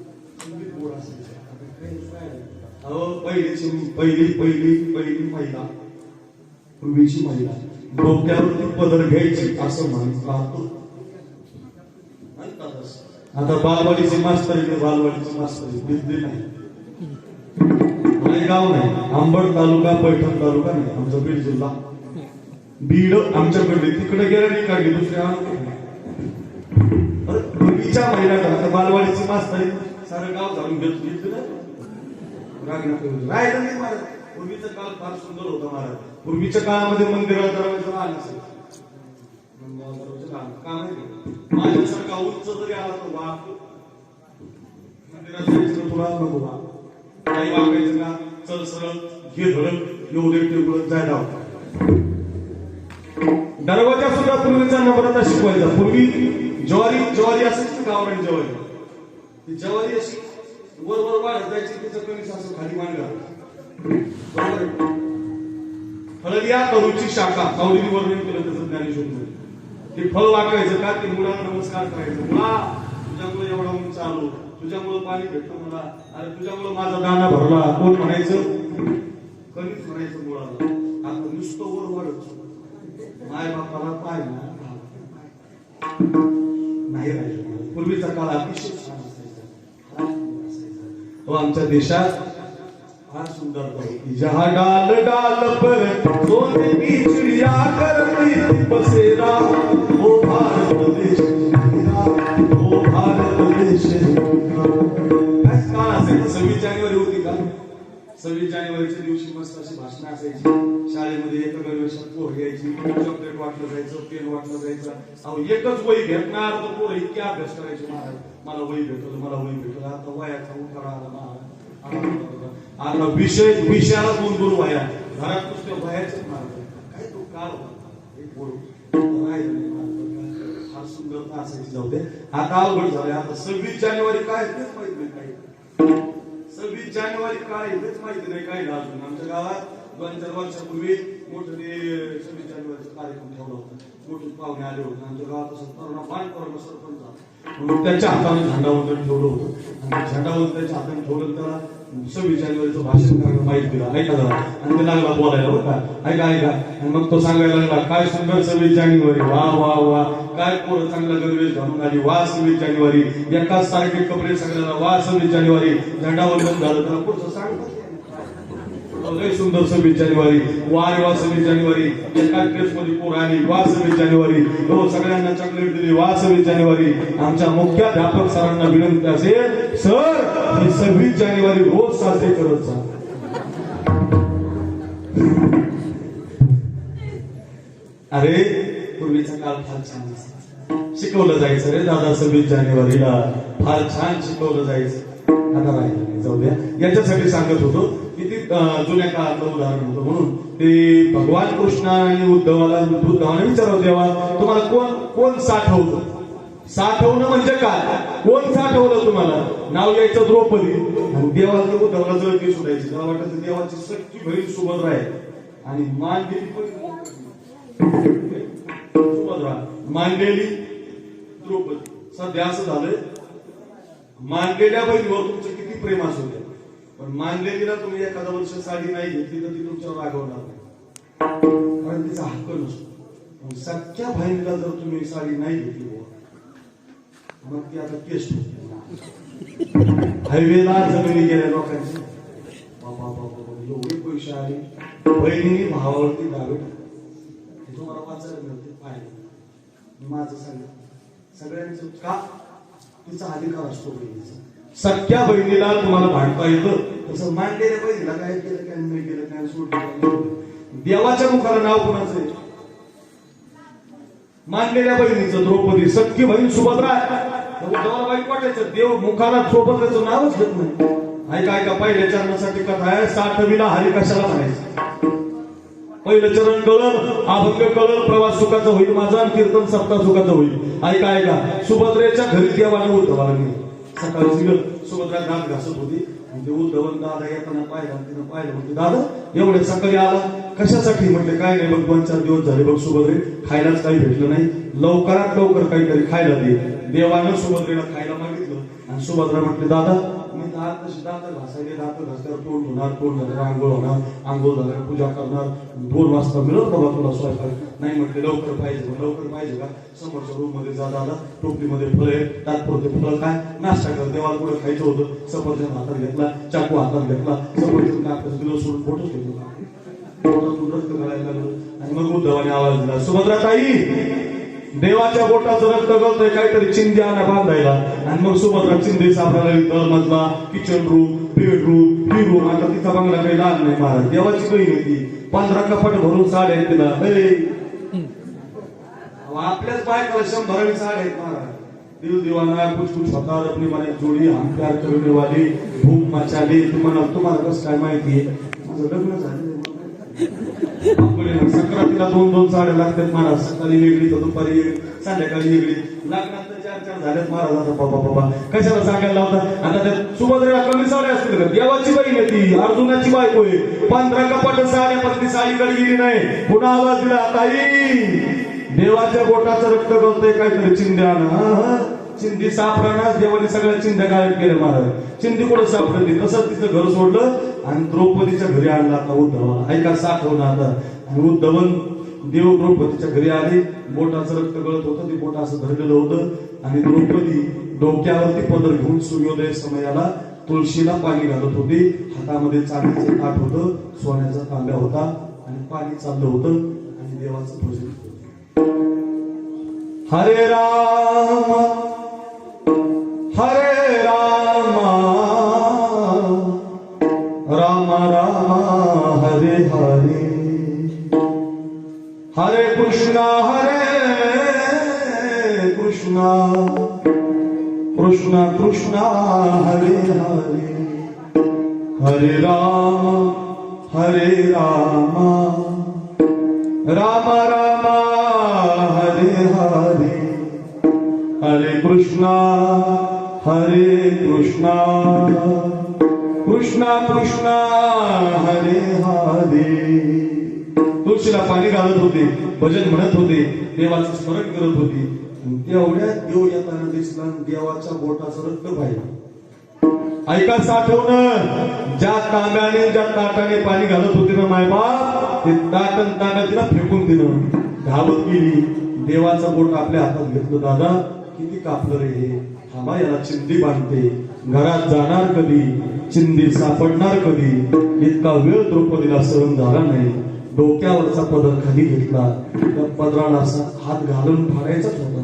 संगीत गोड असायचं. अहो पहिली महिला, पूर्वीची महिला डोक्यावरती पदर घ्यायची असं म्हणत राहतो. आता बालवाडीची मास्तरी, बालवाडीची मास्तरी बिजली नाही. गाव नाही, आंबड तालुका, पैठण तालुका नाही, आमचा बीड जिल्हा. बीड आमच्याकडे तिकडे गेलं नाही काढली दुसऱ्या. पूर्वीच्या महिला आता बालवाडीची मास्तरी सारं गाव घालून घेतलं राहिलं नाही महाराज. पूर्वीचा काळ फार सुंदर होता महाराज. पूर्वीच्या काळामध्ये मंदिरात दरवाजा लहान असेल, माझ्यासारखा उंच जरी आला तर वा मंदिरात जायचं तुला नको वा काही वागायचं का, चल सरळ घे धरण येऊ दे टेबल जायला. दरवाजा सुद्धा पूर्वीचा नम्रता शिकवायचा. पूर्वी ज्वारी असायची गावरान ज्वारी, ती ज्वारी अशी वर वाढत जायची, तिचं कमी असं खाली मांडला. हळदिया करूची शाखा कावडीने वर्णन केलं त्याचं ज्ञानेश्वरीमध्ये. ते फळ वाटायचं का, ते मुळाला नमस्कार करायचं. मुळा तुझ्यामुळे एवढा उंच आलो, तुझ्यामुळे पाणी भेटतं मला, अरे तुझ्यामुळे माझा दाना भरला. कोण म्हणायचं? कणीच म्हणायचं मुळाला. आता नुसतं वर वाढत माय बापाला पाय नाही राहिलं. पूर्वीचा काळ अतिशय छान असायचा. तो आमच्या देशात फार सुंदर होती. जहा डाल डाल पर सोने की चिड़िया करती बसेरा, ओ भारत देश मेरा, ओ भारत देश मेरा. काळ असायचं. 26 जानेवारी होती का? 26 जानेवारीच्या दिवशी मस्त अशी भाषणं असायची. शाळेमध्ये एका गणवेशात पोर यायची, चॉकलेट वाटलं जायचं, पेन वाटलं जायचं. अहो एकच वही भेटणार तर पोर इतके अभ्यास करायचे. महाराज मला वही भेटलं, मला वही भेटलं. आता वयाचा उठाडा आला महाराज. आता विषयाला 2-2 वह्या घरात नुसत्या वह्याच मार्ग. काय तो काळ फार सुंदरता असायची. जाऊ दे, आता अवघड झालंय. आता 26 जानेवारी काय तेच माहित नाही. काय 26 जानेवारी काय हेच माहिती नाही. काय अजून आमच्या गावात 2-4 वर्षापूर्वी मोठं ते 26 जानेवारीचा कार्यक्रम ठेवला होता. मोठे पाहुणे आले होते आमच्या गावात. असं तरुण सरपंच म्हणून त्याच्या हाताने झेंडावंदन ठेवलं होतं. आणि झेंडावंदन त्याच्या हाताने ठेवलं, त्याला 26 जानेवारीचं भाषण करायला माहिती दिला. ऐका जरा. आणि ते लागला बोलायला बरं का, ऐका. आणि मग तो सांगायला लागला, काय सुंदर 26 जानेवारी, वा वा वा, काय पोरं चांगला गणवेश घालून आली, वा 26 जानेवारी, एकाच सारखे कपडे सगळ्याला, वा 26 जानेवारी, झेंडावंदन झालं. त्याला पुढचं सांगतो लय सुंदर 26 जानेवारी, वा 26 जानेवारी, एका ड्रेस मध्ये पोर आली, वा 26 जानेवारी, हो सगळ्यांना चॉकलेट दिली, वा 26 जानेवारी. आमच्या मुख्याध्यापक सरांना विनंती असेल, सर ही 26 जानेवारी रोज साजरी करत जा. अरे पूर्वीचा काळ फार छान शिकवलं जायचं रे दादा. 26 जानेवारीला फार छान शिकवलं जायचं. आता राहिलं जाऊ द्या. याच्यासाठी सांगत होतो की ती जुन्या काळातलं उदाहरण होतं. म्हणून ते भगवान कृष्ण आणि उद्धवाने विचारलं, देवा तुम्हाला कोण साठवतं? साठवणं म्हणजे काय? कोण साठवलं तुम्हाला? नाव यायचं द्रौपदी, आणि देवाला उद्धवला जळकी सुटायची. तेव्हा वाटतं देवाची सख्खी बहीण सुभद्रा आहे आणि मान गेली पण सुभद्रा मांडलेली द्रौपदी. सध्या असं झालंय मांडलेल्या बहिणीवर तुमचं किती प्रेम असू द्या, पण मांडलेलीला तुम्ही एखादा वर्ष साडी नाही घेतली तर ती तुमच्यावर रागवणार नाही, कारण तिचा हक्क नसतो. पण सख्या बहिणीला जर तुम्ही साडी नाही घेतली मग ती आता केस हायवेला जमिनी गेल्या लोकांची. बाबा बाबा एवढे पैसे आले, बहिणीने भावावरती दावे टाकले. तुम्हाला वाचायला मिळते पाहिजे. माझं सांगितलं सगळ्यांचं का तिचा अधिकार असतो बहिणीचा. सख्या बहिणीला तुम्हाला भांडता येतं, तसं मांडलेल्या बहिणीला काय केलं काय नाही केलं काय सोडलं. देवाच्या मुखाला नाव कोणाचं आहे? मांडलेल्या बहिणीचं द्रौपदी. सख्खी बहीण सुभद्रा. देवाला वाईट वाटायचं, देव मुखाला सुभद्रेचं नावच घेत नाही. ऐका ऐका, पहिल्या चरणासाठी कथा आहे. 60वीला हरी कशाला म्हणायचं? पहिलं चरण कळल, अभंग कळल, प्रवास सुखाचा होईल माझा आणि कीर्तन सप्ताह सुखाचा होईल. ऐका ऐका, सुभद्रेच्या घरी देवाने उद्धवाला नेलं. सकाळची सुभद्रा दात घासत होती, म्हणजे उद्धवन दादा येताना पाहिला, तिनं पाहिलं, म्हणजे दादा एवढ्या सकाळी आला कशासाठी? म्हटले काय नाही बघ, 2-4 दिवस झाले बघ सुभद्रे खायलाच काही भेटलं नाही, लवकरात लवकर काहीतरी खायला दे. देवानं सुभद्रेला खायला मागितलं आणि सुभद्रा म्हटले दादा मी दात तशी दात घासायले, दात घासल्यावर तोंड होणार, तोंड झाल्यावर आंघोळ होणार, आंघोळ झाल्यावर पूजा करणार, 2 वाजता मिळत बाबा तुला स्वयंपाक. नाही म्हटले लवकर पाहिजे. लवकर पाहिजे का? समोरच्या रूम मध्ये जा दादा, टोपलीमध्ये फळ आहे, तात्पुरते फळ काय नाश्ता कर. देवाला पुढे खायचं होतं, सफरचंद हातात घेतला, चाकू हातात घेतला, सफरचंद कापलं, दिलं सोडून फोटोच घेतला, रक्त करायला लागलं. आणि मग उद्धवाने आवाज दिला, सुभद्रा ताई देवाच्या बोटाचं रक्त गळतंय, काहीतरी चिंधी आणा बांधायला. आणि मग सुभद्रा चिंधी सापडायला तळ मधला, किचन रूम, बेडरूम, ही रूम. आता तिचा बंगला काही लहान नाही महाराज, देवाची बहीण होती. 15 कपाट भरून साड्या आहेत तिला. आपल्याच बायकाला 100 साड्या आहेत महाराज. दिल दिवाना, कुछ कुछ होता, अपनी माने जोडी, हम प्यार करने वाली, भूक मचाली. तुम्हाला कसं काय माहितीये? माझं लग्न झालं. संक्रांतीला 2-2 साड्या लागतात महाराज. सकाळी वेगळी तर दुपारी वेगळी, संध्याकाळी वेगळी. लग्नात 4-4 झाल्यात महाराज. आता बाबा बाबा कशाला सांगायला लावता? आता त्या सुभद्रेला कमी साड्या असतील का? देवाची बहीण आहे ती, अर्जुनाची बायको आहे. 15 कपाट साड्या, पण ती साडीकडे गेली नाही. पुन्हा आवाज दिला, ताई देवाच्या बोटाचं रक्त गळतंय, काहीतरी चिंध्या आणा. चिंधी सापडानाच देवाने सगळ्या चिंध्या गायब केल्या महाराज. चिंधी कुठं सापडली? तसंच तिचं घर सोडलं आणि द्रौपदीच्या घरी आणला आता उद्धव. ऐका साठवणं आता. आणि उद्धवन देव द्रौपदीच्या घरी आले. बोटाचं रक्त गळत होतं, ते बोट असं धरलेलं होतं. आणि द्रौपदी डोक्यावरती पदर घेऊन सूर्योदय समयाला तुळशीला पाणी घालत होती. हातामध्ये चांदीचं ताट होतं, सोन्याचा तांब्या होता आणि पाणी चाललं होतं आणि देवाचं भजन होतं. हरे राम हरे राम राम राम हरे हरे, हरे कृष्णा कृष्णा कृष्णा हरे हरे, हरे राम राम राम हरे हरे, हरे कृष्णा कृष्णा कृष्णा हरे हरे. तुळशीला पाणी घालत होते, भजन म्हणत होते, देवाचं स्मरण करत होती. तेवढ्यात देव येताना दिसला, देवाच्या बोटाचं रक्त पाहिलं. ऐका साठवणं, ज्या तांब्याने ज्या ताटाने पाणी घालत होते ना मायबाप, ते तांब्या तिला फेकून दिलं, धावत गेली. देवाचं बोट आपल्या हातात घेतलं. दादा किती कापलं रे हे, थांबा याला चिंधी बांधते. घरात जाणार कधी, चिंधी सापडणार कधी. इतका वेळ द्रौपदीला सहन झाला नाही. डोक्यावरचा पदर खाली घेतला, त्या पदराला असा हात घालून फाडायचाच होता.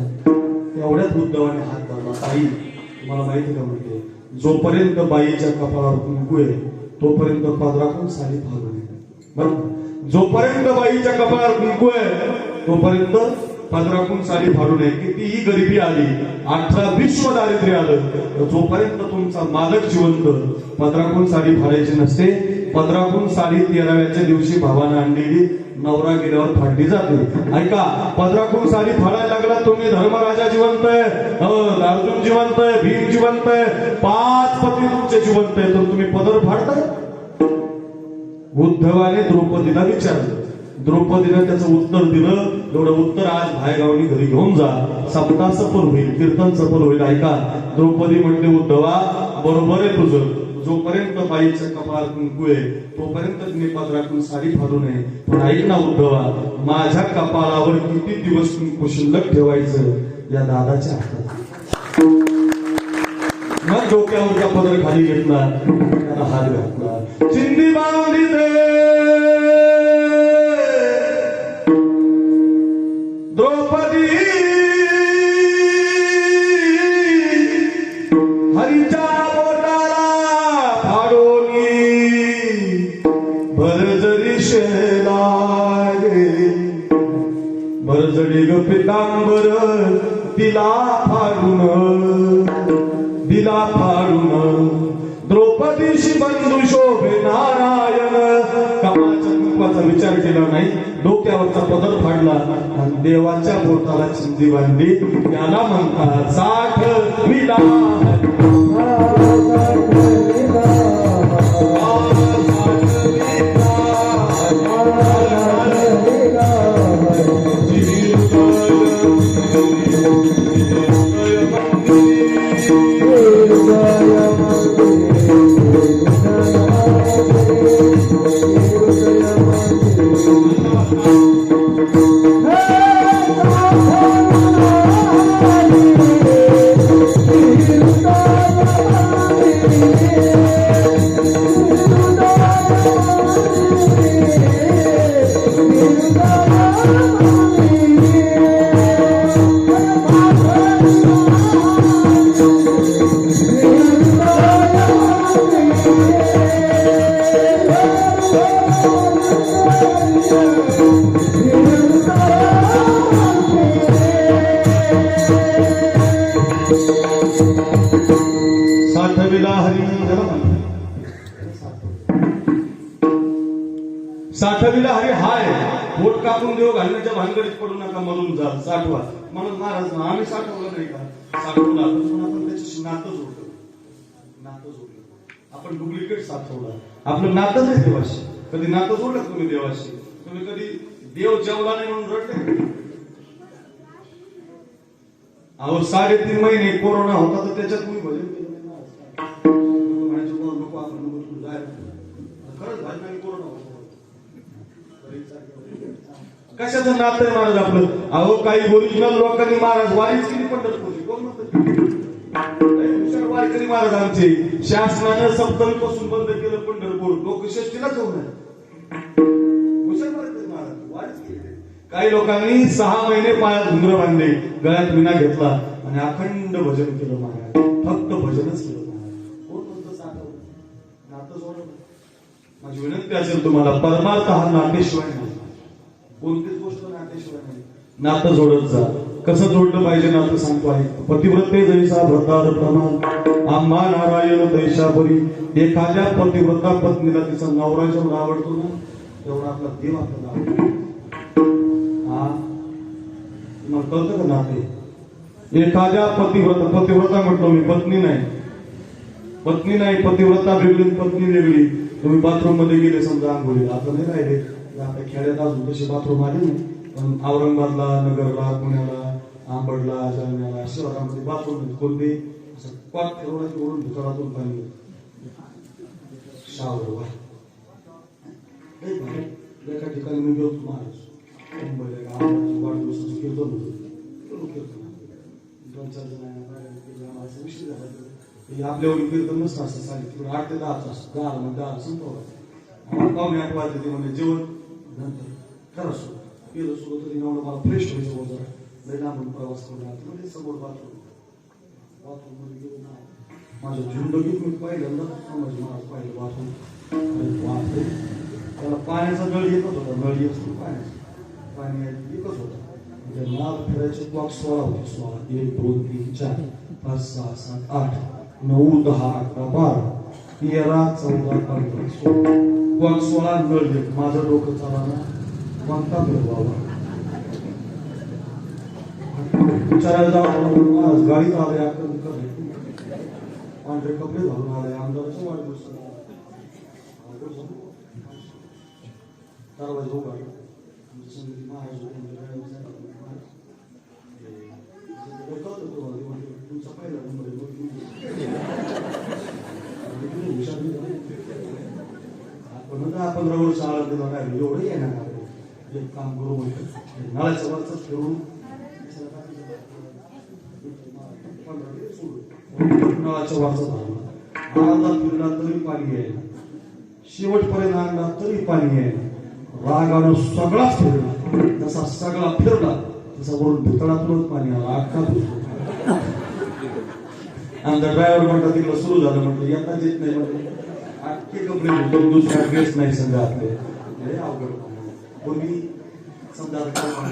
तेवढ्यात उद्धवाने हात धरला. ताई तुम्हाला माहिती का, म्हणते जोपर्यंत बाईच्या कपाळावर कुंकू आहे तोपर्यंत पदरातून साडी फाडू नये. बरोबर, जोपर्यंत बाईच्या कपाळावर कुंकू आहे तोपर्यंत पदरातून साडी फाडू नये. कितीही गरिबी आली, 18 विश्व दारिद्र्य आलं, तर जोपर्यंत तुमचा मालक जिवंत, पदरातून साडी फाडायची नसते. पदरातून साडी 13व्याच्या दिवशी भावानं आणलेली, नवरा गेल्यावर फाडली जाते. ऐका, पदरातून साडी फाडायला लागला तुम्ही, धर्मराजा जिवंत आहे, अर्जुन जिवंत आहे, भीम जिवंत आहे, 5 पती तुमचे जिवंत आहे, तर तुम्ही पदर फाडताय? उद्धवाने द्रौपदीला विचारलं, द्रौपदीने त्याचं उत्तर दिलं. एवढं उत्तर आज भायगावनी घरी घेऊन जा, सप्ताचं पण होईल, कीर्तनचं पण होईल. ऐका, द्रौपदी म्हणते, उद्धवा बरोबर आहे तुझं, जोपर्यंत बाईचं कपाळ कुंकू आहे तोपर्यंत निपात राखून साडी फाडू नये. पण ऐक ना उद्धवा, माझ्या कपाळावर किती दिवस कुंकू शिल्लक ठेवायचं या दादाच्या हातात. मग डोक्यावरचा पदर खाली घेतला, त्याला हात घातला, चिंदी बांधली दे द्रौपदी हरीच्या बोटाला फाडोनी भरजरी शेलागे भरजडी ग पितांबर तिला फाडून द्रौपदीशी बंधू शोभे नारायण. कमळाच्या कुंकवाचा विचार केला नाही, डोक्यावरचा पदर फाडला आणि देवाच्या बोटाला चिंदी बांधली. त्याला म्हणतात साठ विला. साठविला हरी हाय, बोट कापून देव घालण्याच्या भानगडीत पडू नका, मरून जा, साठवा. म्हणून महाराज आम्ही साठवलं नाही का, साठवलं आपण, आपण त्याच्याशी नातं जोडलं. आपण डुप्लिकेट साठवलं, आपलं नातं नाही देवाशी. कधी नातं जोडलं तुम्ही देवाशी? तुम्ही कधी देव जेवला नाही म्हणून रडले? अहो 3.5 महिने कोरोना होता तर त्याच्यात तुम्ही भजन केलं नाही. नको आपण जायला खरंच भाजन आणि कोरोना होता. कशाचं नातं आहे महाराज आपलं? अहो काही ओरिजिनल लोकांनी महाराज वारीच केली पंढरपूरची. कोण म्हणतात वारकरी महाराज आमचे? शासनानं सप्तमीपासून बंद केलं पंढरपूर, लोक षष्टीला जाऊ नये. हुशार वारकरी महाराज वारीच केली. काही लोकांनी 6 महिने पायात घुंगर बांधले, गळ्यात विना घेतला आणि अखंड भजन केलं महाराज. फक्त भजनच केलं महाराज. कोण म्हणतं साठवलं? नातं जोडलं. माझी विनंती असेल तुम्हाला, परमार्थ हा नातेशिवाय नाही, कोणतीच गोष्ट नातेशिवाय नाही. नातं जोडत जा. कसं जोडलं पाहिजे नातं सांगतो आहे. पतिव्रते जैसा भ्रतार प्रमाण आम्हा नारायण दैशा परी. एखाद्या पतिव्रता पत्नीला तिचा नवरा जेवढा आवडतो ना, तेवढा आपला देव आपल्याला आवडतो. हा तुम्हाला कळतं का नाते? एखाद्या पतिव्रता म्हटलो मी, पत्नी नाही, पतिव्रता वेगळी, पत्नी वेगळी. तुम्ही बाथरूम मध्ये गेले समजा आंघोळीला, आता नाही राहिले, आता खेड्यात अजून तसे बाथरूम आले नाही, पण औरंगाबादला, नगरला, पुण्याला, आंबडला, जालन्याला, शहरामध्ये बाथरूम कोणते असं पाक फिरवण्याची ओढून भुतळातून पाणी शावर. एका ठिकाणी मी गेलो महाराज मुंबईला, वाढदिवसाचं कीर्तन होतं. 2-4 जण विषय झाला. आपल्यावर कीर्तन नसतं असं सांगितलं, 8 ते 10 तास 10 संपवलं. पावणे 8 वाजले ते म्हणजे जेवण नंतर करा सुरू केलं. सुरू तरी एवढं मला फ्रेश व्हायचं होतं, जरा लई लांबून प्रवास करून म्हणजे समोर बाथरूम मध्ये गेलो ना, माझ्या जिंदगीत मी पहिल्यांदा संभाजी महाराज पाहिलं बाथरूम. त्याला पाण्याचा नळ येतच होता, नळ येत पाणी एकच होतं. म्हणजे नाग फिरायचे क्लॉक 16 होते. 16, 1, 2, 3, 4, 5, 6, 7, 8, 9, 10, 11, 12, 13, 14, 15, 16. क्लॉक 16 नळ येत. माझं डोकं चालला कोणता फिरवावा विचारायला जाऊन गाडीत आले, पांढरे कपडे घालून आले, आमदाराच्या वाढदिवसाला 4 वाजता गाडी तुमचा पहिला नंबर आपण 15 वर्ष आला दिला एवढं येणार एक काम करू म्हणतो नळाच्या वरच फिरून नळाच्या वरचा झाला अर्धा फिरला तरी पाणी यायला शेवटपर्यंत आणला तरी पाणी यायला रागानं सगळाच फिरला जसा सगळा फिरला तसा वरून भितळातूनच पाणी आला अख्खा फिरला आमचा ड्रायव्हर म्हणतात तिकडं सुरू झालं म्हटलं येताच येत नाही म्हटलं अख्खे कपडे धुतो दुसऱ्या ड्रेस नाही समजा आपले अवघड पूर्वी समजा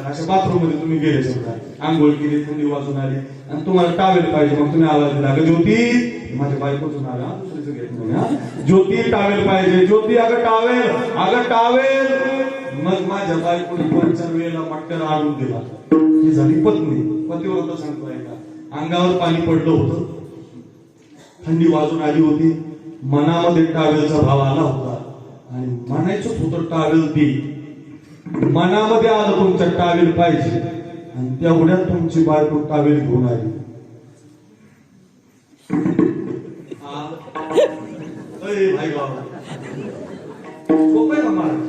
अशा बाथरूम मध्ये तुम्ही गेले समजा आंघोळ केली थंडी वाजून आली आणि तुम्हाला टावेल पाहिजे मग तुम्ही आवाज दिला अगं ज्योती माझ्या बायकोतून आला दुसरीचं घेत नाही ज्योती टावेल पाहिजे ज्योती अगं टावेल मग माझ्या बायकोने 5-4 वेळेला मट्टर आणून दिला ही झाली पत्नी पतीव्रता सांगतोय का अंगावर पाणी पडलं होतं थंडी वाजून आली होती मनामध्ये टावेलचा भाव आला होता आणि म्हणायचंच होतं टावेल ती मनामध्ये आलं तुमच्या टावेल पाहिजे आणि तेवढ्यात तुमची बायको टावेल घेऊन आली भाई का महाराज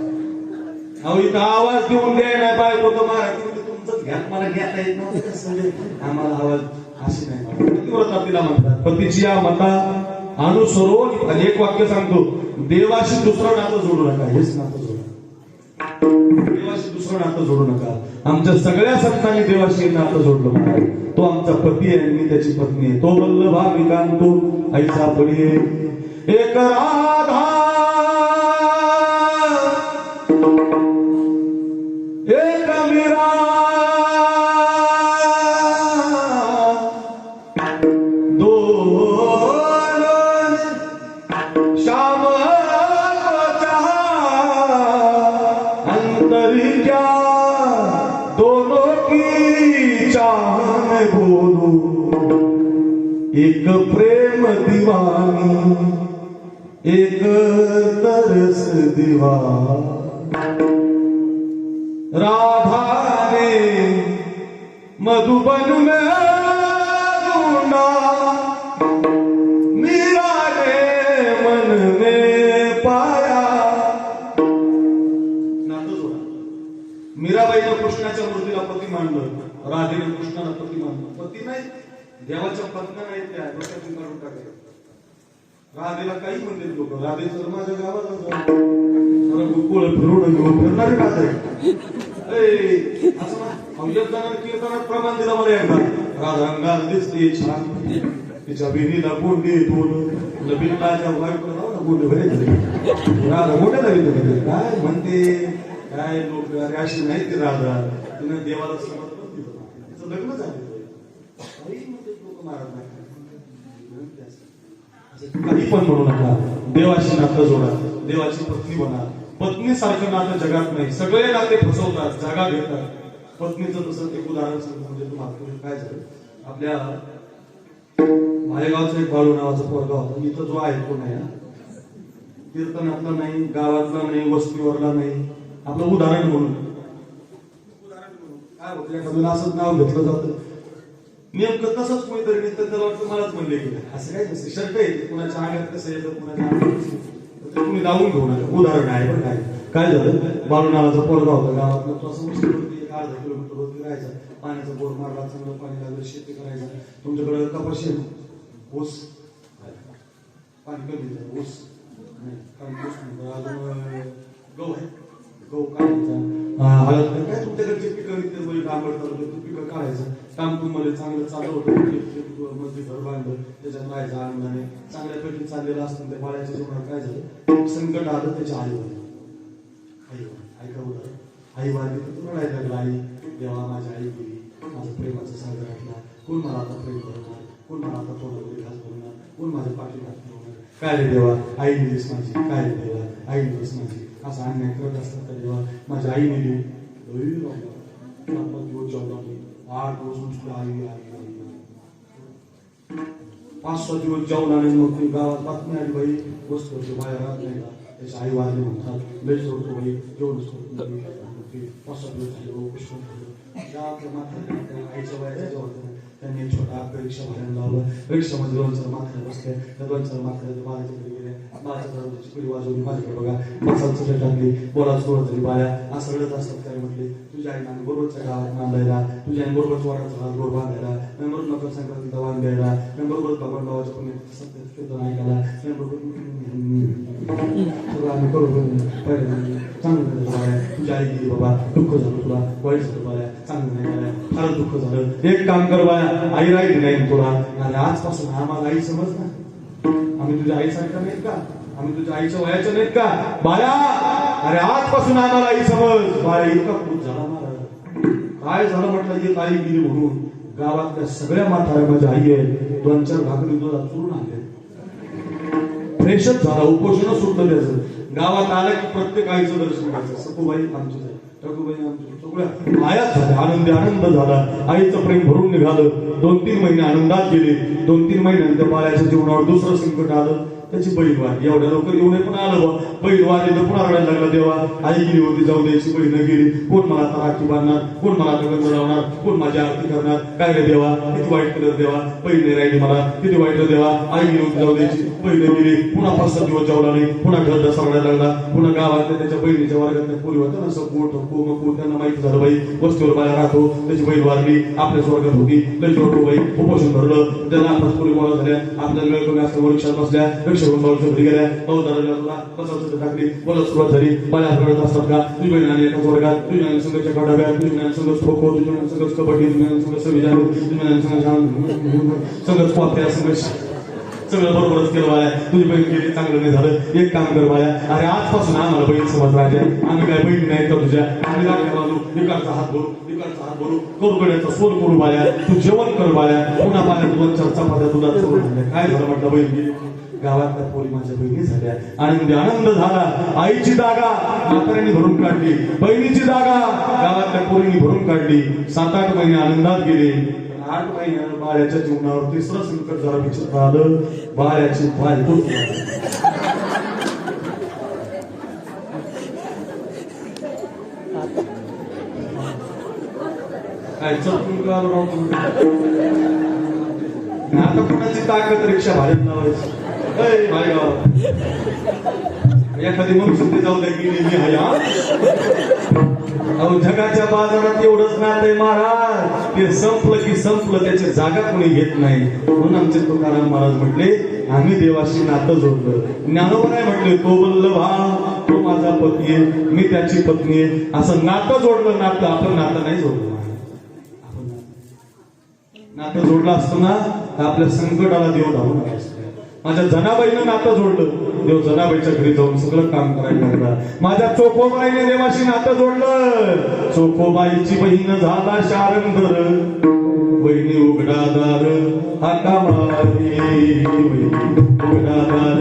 अहो इथं आवाज देऊन द्याय नाही बायको तर महाराज तुमचंच घ्यात मला घेता येत नव्हतं आम्हाला आवाज अशी नाही पतिव्रता तिला म्हणतात पतीची या मता अनुसरून आणि एक वाक्य सांगतो देवाशी दुसरं नातं जोडू नका हेच नातं जोडू देवाशी दुसरं नातं जोडू नका आमच्या सगळ्या संतांनी देवाशी नातं जोडलं तो आमचा पती आहे मी त्याची पत्नी आहे तो वल्लभा विकांतो ऐसा पडी एक राधा एक मीरा एक प्रेम दीवानी एक तरस दीवाना राधा ने मधुबन में ढूंढा मीरा ने मन में पाया नातं जोडा मीराबाईनं कृष्णाच्या मूर्तीला पती मानलं राधेने कृष्णाला पती मानलं पती नाही देवाच्या पत्न्या नाहीत त्या डोक्यातून काढून टाकले राधेला काही म्हणते लोक राधेचं माझ्या गावात गोकुळ फिरून फिरणारे राधे असं कीर्तनात प्रमाण दिलं मला एकदा राधा अंगार दिसते छान तिच्या बेनीला बोंडे दोन बिंदाच्या बायकोला बोंडे भरे राधा मोठ्या लागले काय म्हणते काय लोक अरे अशी नाही ती राधा तिने देवाला समर्पण दिलं तिचं लग्न झालं काही पण म्हणू नका देवाशी नातं जोडा देवाची पत्नी बना पत्नी सारखं नातं जगात नाही सगळे नाते फसवतात जागा घेतात पत्नीचं तसं एक उदाहरण सांगतो म्हणजे तुम्हाला काय झालं आपल्या मालेगावचं एक बाळू नावाचा पोरगा होता इथं जो आहे तो नाही कीर्तनातला नाही गावातला नाही वस्तीवरला नाही आपलं उदाहरण म्हणून काय होतं एखादं असंच नाव घेतलं जातं नेमकं तसंच कोणीतरी त्याला वाटतं मलाच म्हणले की असं काय नसतं शर्ट येते कुणाच्या अंगात कसं येतं कुणाच्या अंगात तुम्ही लावून घेऊ नका उदाहरण आहे पण काय झालं बाळू नावाचा पोरगा होता गावातला तो असं वस्तीवरती 1/2 किलोमीटर वरती राहायचा पाण्याचा बोर मारला चांगलं पाणी लागलं शेती करायचं तुमच्याकडे कपाशी ऊस पाणी कमी ऊस नाही अजून गहू आहे गहू काढायचा हळद काय तुमच्याकडचे पिकं कांबड पिकं काढायचं काम तुम्हाला चांगलं चालू होतं मध्ये घर बांधलं त्याच्यात राहायचं आनंदाने चांगल्या पेटीत चाललेलं असतं त्या बाळ्याच्या जीवनात काय झालं संकट आलं त्याच्या आई ऐका उदाहरण आई वारली तर तुला रडायला लागला आई देवा माझी आई गेली माझं प्रेमाचा सागर घातला कोण मला आता प्रेम करणार कोण मला आता तोंडामध्ये घास बोलणार कोण माझ्या पाठी घात बोलणार काय रे देवा आई दिलीस माझी काय रे देवा आई दिलीस माझी असा अन्याय करत असतात तर देवा माझ्या आई नेली दिवस जेवला 8 दिवस नुसतं आई 5-6 दिवस जेवला नाही मग गावात बातमी आली बाई वस्तू बाहेर राहत नाही का त्याची आई वारली म्हणतात लईच होतो बाई जेवणच करतो होती 5 दिवस झाले पुष्कळ झालं ज्या आपल्या म्हाताऱ्या आईच्या वयाच्या जेव्हा होत्या त्यांनी एक छोटा आपल्या रिक्षा भाड्यानं लावलं रिक्षामध्ये 2-4 म्हातारे बसले त्या 2-4 म्हाताऱ्याच्या बाळाच्या घरी गेले बाळाच्या घराची पिढी वाजवली माझ्याकडे बघा मसाला चटणी टाकली बोला सुरुवात झाली बाया असं रडत असतात काय म्हटले तुझ्या आईनं बरोबरच्या गावात नांदायला तुझ्या आई बरोबरच वाटाचा हात गोड बांधायला बरोबर मकर संक्रांतीचा वाण द्यायला बरोबर भगवान बाबाच्या पुण्य सत्य कीर्तन ऐकायला सगळं आम्ही करू पहिले चांगलं बाया तुझ्या आई गेली बाबा दुःख झालं तुला वाईट झालं बाया चांगलं नाही बाया फारच दुःख झालं एक काम कर बाया आई राहिली नाही तुला आणि आजपासून आम्हाला आई समज ना आम्ही तुझ्या आईसारखा नाहीत का आम्ही तुझ्या आईच्या वयाच्या नाहीत का बाया अरे आजपासून आम्हाला आई समज बाया इतका खूप झाला ना काय झालं म्हटलं एक आई गेली म्हणून गावातल्या सगळ्या म्हाताऱ्या माझ्या आई आहे 2-4 भाकरी दुधात चुरून आणले फ्रेशच झाला उपोषण सुटलं त्याचं गावात आलं की प्रत्येक आईचं दर्शन घ्यायचं सखूबाई आमची टकूबाई आमची सगळ्या आयात झाल्या आनंद झाला आईचं प्रेम भरून निघालं 2-3 महिने आनंदात गेले 2-3 महिन्यानंतर बाळाच्या जीवनावर दुसरं संकट आलं त्याची बहीण वाढली एवढ्या लवकर येऊन पण आलं बा बहीण वाढली तर पुन्हा रडायला लागला तेव्हा आई गेली होती जाऊ द्यायची बहीण गेली कोण मला आता राखी बांधणार कोण मला गंध लावणार कोण माझी आरती करणार काय रे देवा किती वाईट केलं देवा बहीण नाही राहिली मला किती वाईट देवा आई गेली होती जाऊ द्यायची बहीण गेली पुन्हा 5-7 दिवस जेवला नाही पुन्हा घर दसावडायला लागला पुन्हा गावातल्या त्याच्या बहिणीच्या वर्गातल्या पोरी होत्या ना सपोर्ट ठोको त्यांना माहिती झालं बाई वस्तीवर बाहेर राहतो त्याची बहीण वाढली आपल्या स्वर्गात होती लई जोडतो बाई उपोषण भरलं त्याला आपल्या पोरी गोळा झाल्या आपल्याला वेळ कमी असल्या रिक्षात बसल्या रिक्षावरून बाजूच्या घरी गेल्या बहुदाराला बसावचं टाकली बोला सुरुवात झाली बाया रडत असतात का तुझी बहिणी एकाच वर्गात तुझी बहिणी संघाच्या कडाव्या तुझी बहिणी संघ खो खो तुझी बहिणी संघ कबड्डी तुझी बहिणी संघ सविजा तुझी बहिणी संघ स्वात्या संघ सगळं बरोबरच केलं बाया तुझी बहीण गेली चांगलं नाही झालं एक काम कर बाया अरे आजपासून आम्हाला बहीण समज राजा आम्ही काय बहिणी नाही तर तुझ्या आम्ही लागल्या बाजू विकासचा हात भरू करू गड्याचा सोड करू बाया तू जेवण कर बाया पुन्हा बाया 2-4 चपात्या दुधात सोडून आणल्या काय झालं म्हटलं बहीण गेली गावातल्या पोरी माझ्या बहिणी झाल्या आनंद झाला आईची जागा म्हाताऱ्यांनी भरून काढली बहिणीची जागा गावातल्या पोरींनी भरून काढली 7-8 महिने आनंदात गेले 8 महिन्यानं बाळ्याच्या जीवनावर तिसरं संकट जरा विचित्र आलं बाळ्याची बायको काय चटून आता कोणाची ताकद रिक्षा भाड्यात लावायची एखादी मनुष्य जाऊ द्या गेली मी हया अहो जगाच्या बाजारात एवढंच नातं महाराज ते संपलं की संपलं त्याची जागा कोणी घेत नाही म्हणून आमचे तुकाराम महाराज म्हटले आम्ही देवाशी नातं जोडलं ज्ञानोबा काय म्हटले तो वल्लभा तो माझा पती आहे मी त्याची पत्नी आहे असं नातं जोडलं नातं आपण नातं नाही जोडलं नातं जोडलं असतं ना तर आपल्या संकटाला देव धावून असतं माझ्या जनाबाईनं नातं जोडलं देव जनाबाईच्या घरी जाऊन सगळं काम करायला लागला माझ्या चोखोबाईने देवाशी नातं जोडलं चोखोबाईची बहीण झाला शारंगर बहिणी उघडादार हाका मारे उघडादार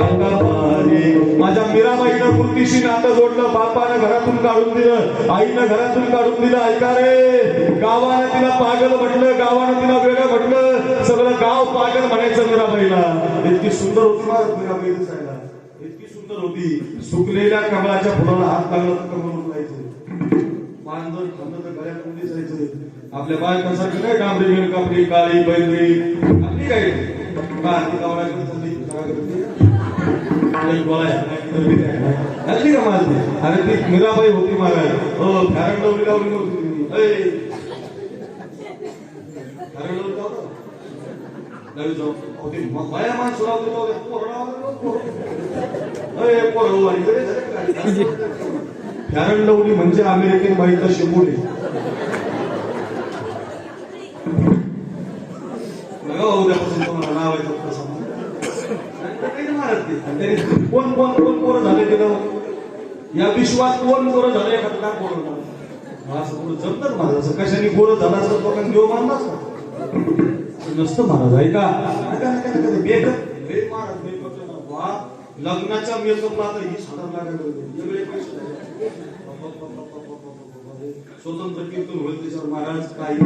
हाका मारे माझ्या मीराबाईनं मूर्तीशी नातं जोडलं बापानं घरातून काढून दिलं आईनं घरातून काढून दिलं ऐका रे गावानं तिला पागल म्हटलं गावानं तिला वेगळं म्हटलं सगळं गाव पागल म्हणायचं मीराबाईला इतकी सुंदर होती मीराबाई दिसायला इतकी सुंदर होती सुकलेल्या कमळाच्या फुलाला हात लागला तर कमळ उचलायचं मांजर खांद तर गळ्यात कोंडी जायचं आपल्या बायकांसारखं काय डांबरी मिळकापडी काळी बैलरी आपली काय हल्ली का माझी अरे ती मीराबाई होती महाराज हो फॅरन लावली लावली नव्हती बाया माणसं फॅरन लावली म्हणजे अमेरिकन बाईचा शिमोली उद्यापासून तुम्हाला नाव कोण कोण कोण पोरं झाले तिथं या विश्वात कोण पोरं झाले एखादा पोरं झालं असं पुढे जमतात महाराज असं कशाने पोरं झाला असं लोकांनी देव मानलाच का नसतं महाराज ऐका लग्नाच्या मेकअपला आता ही साधारण वेगळे पैसे स्वतंत्र कीर्तन होईल त्याच्यावर महाराज काही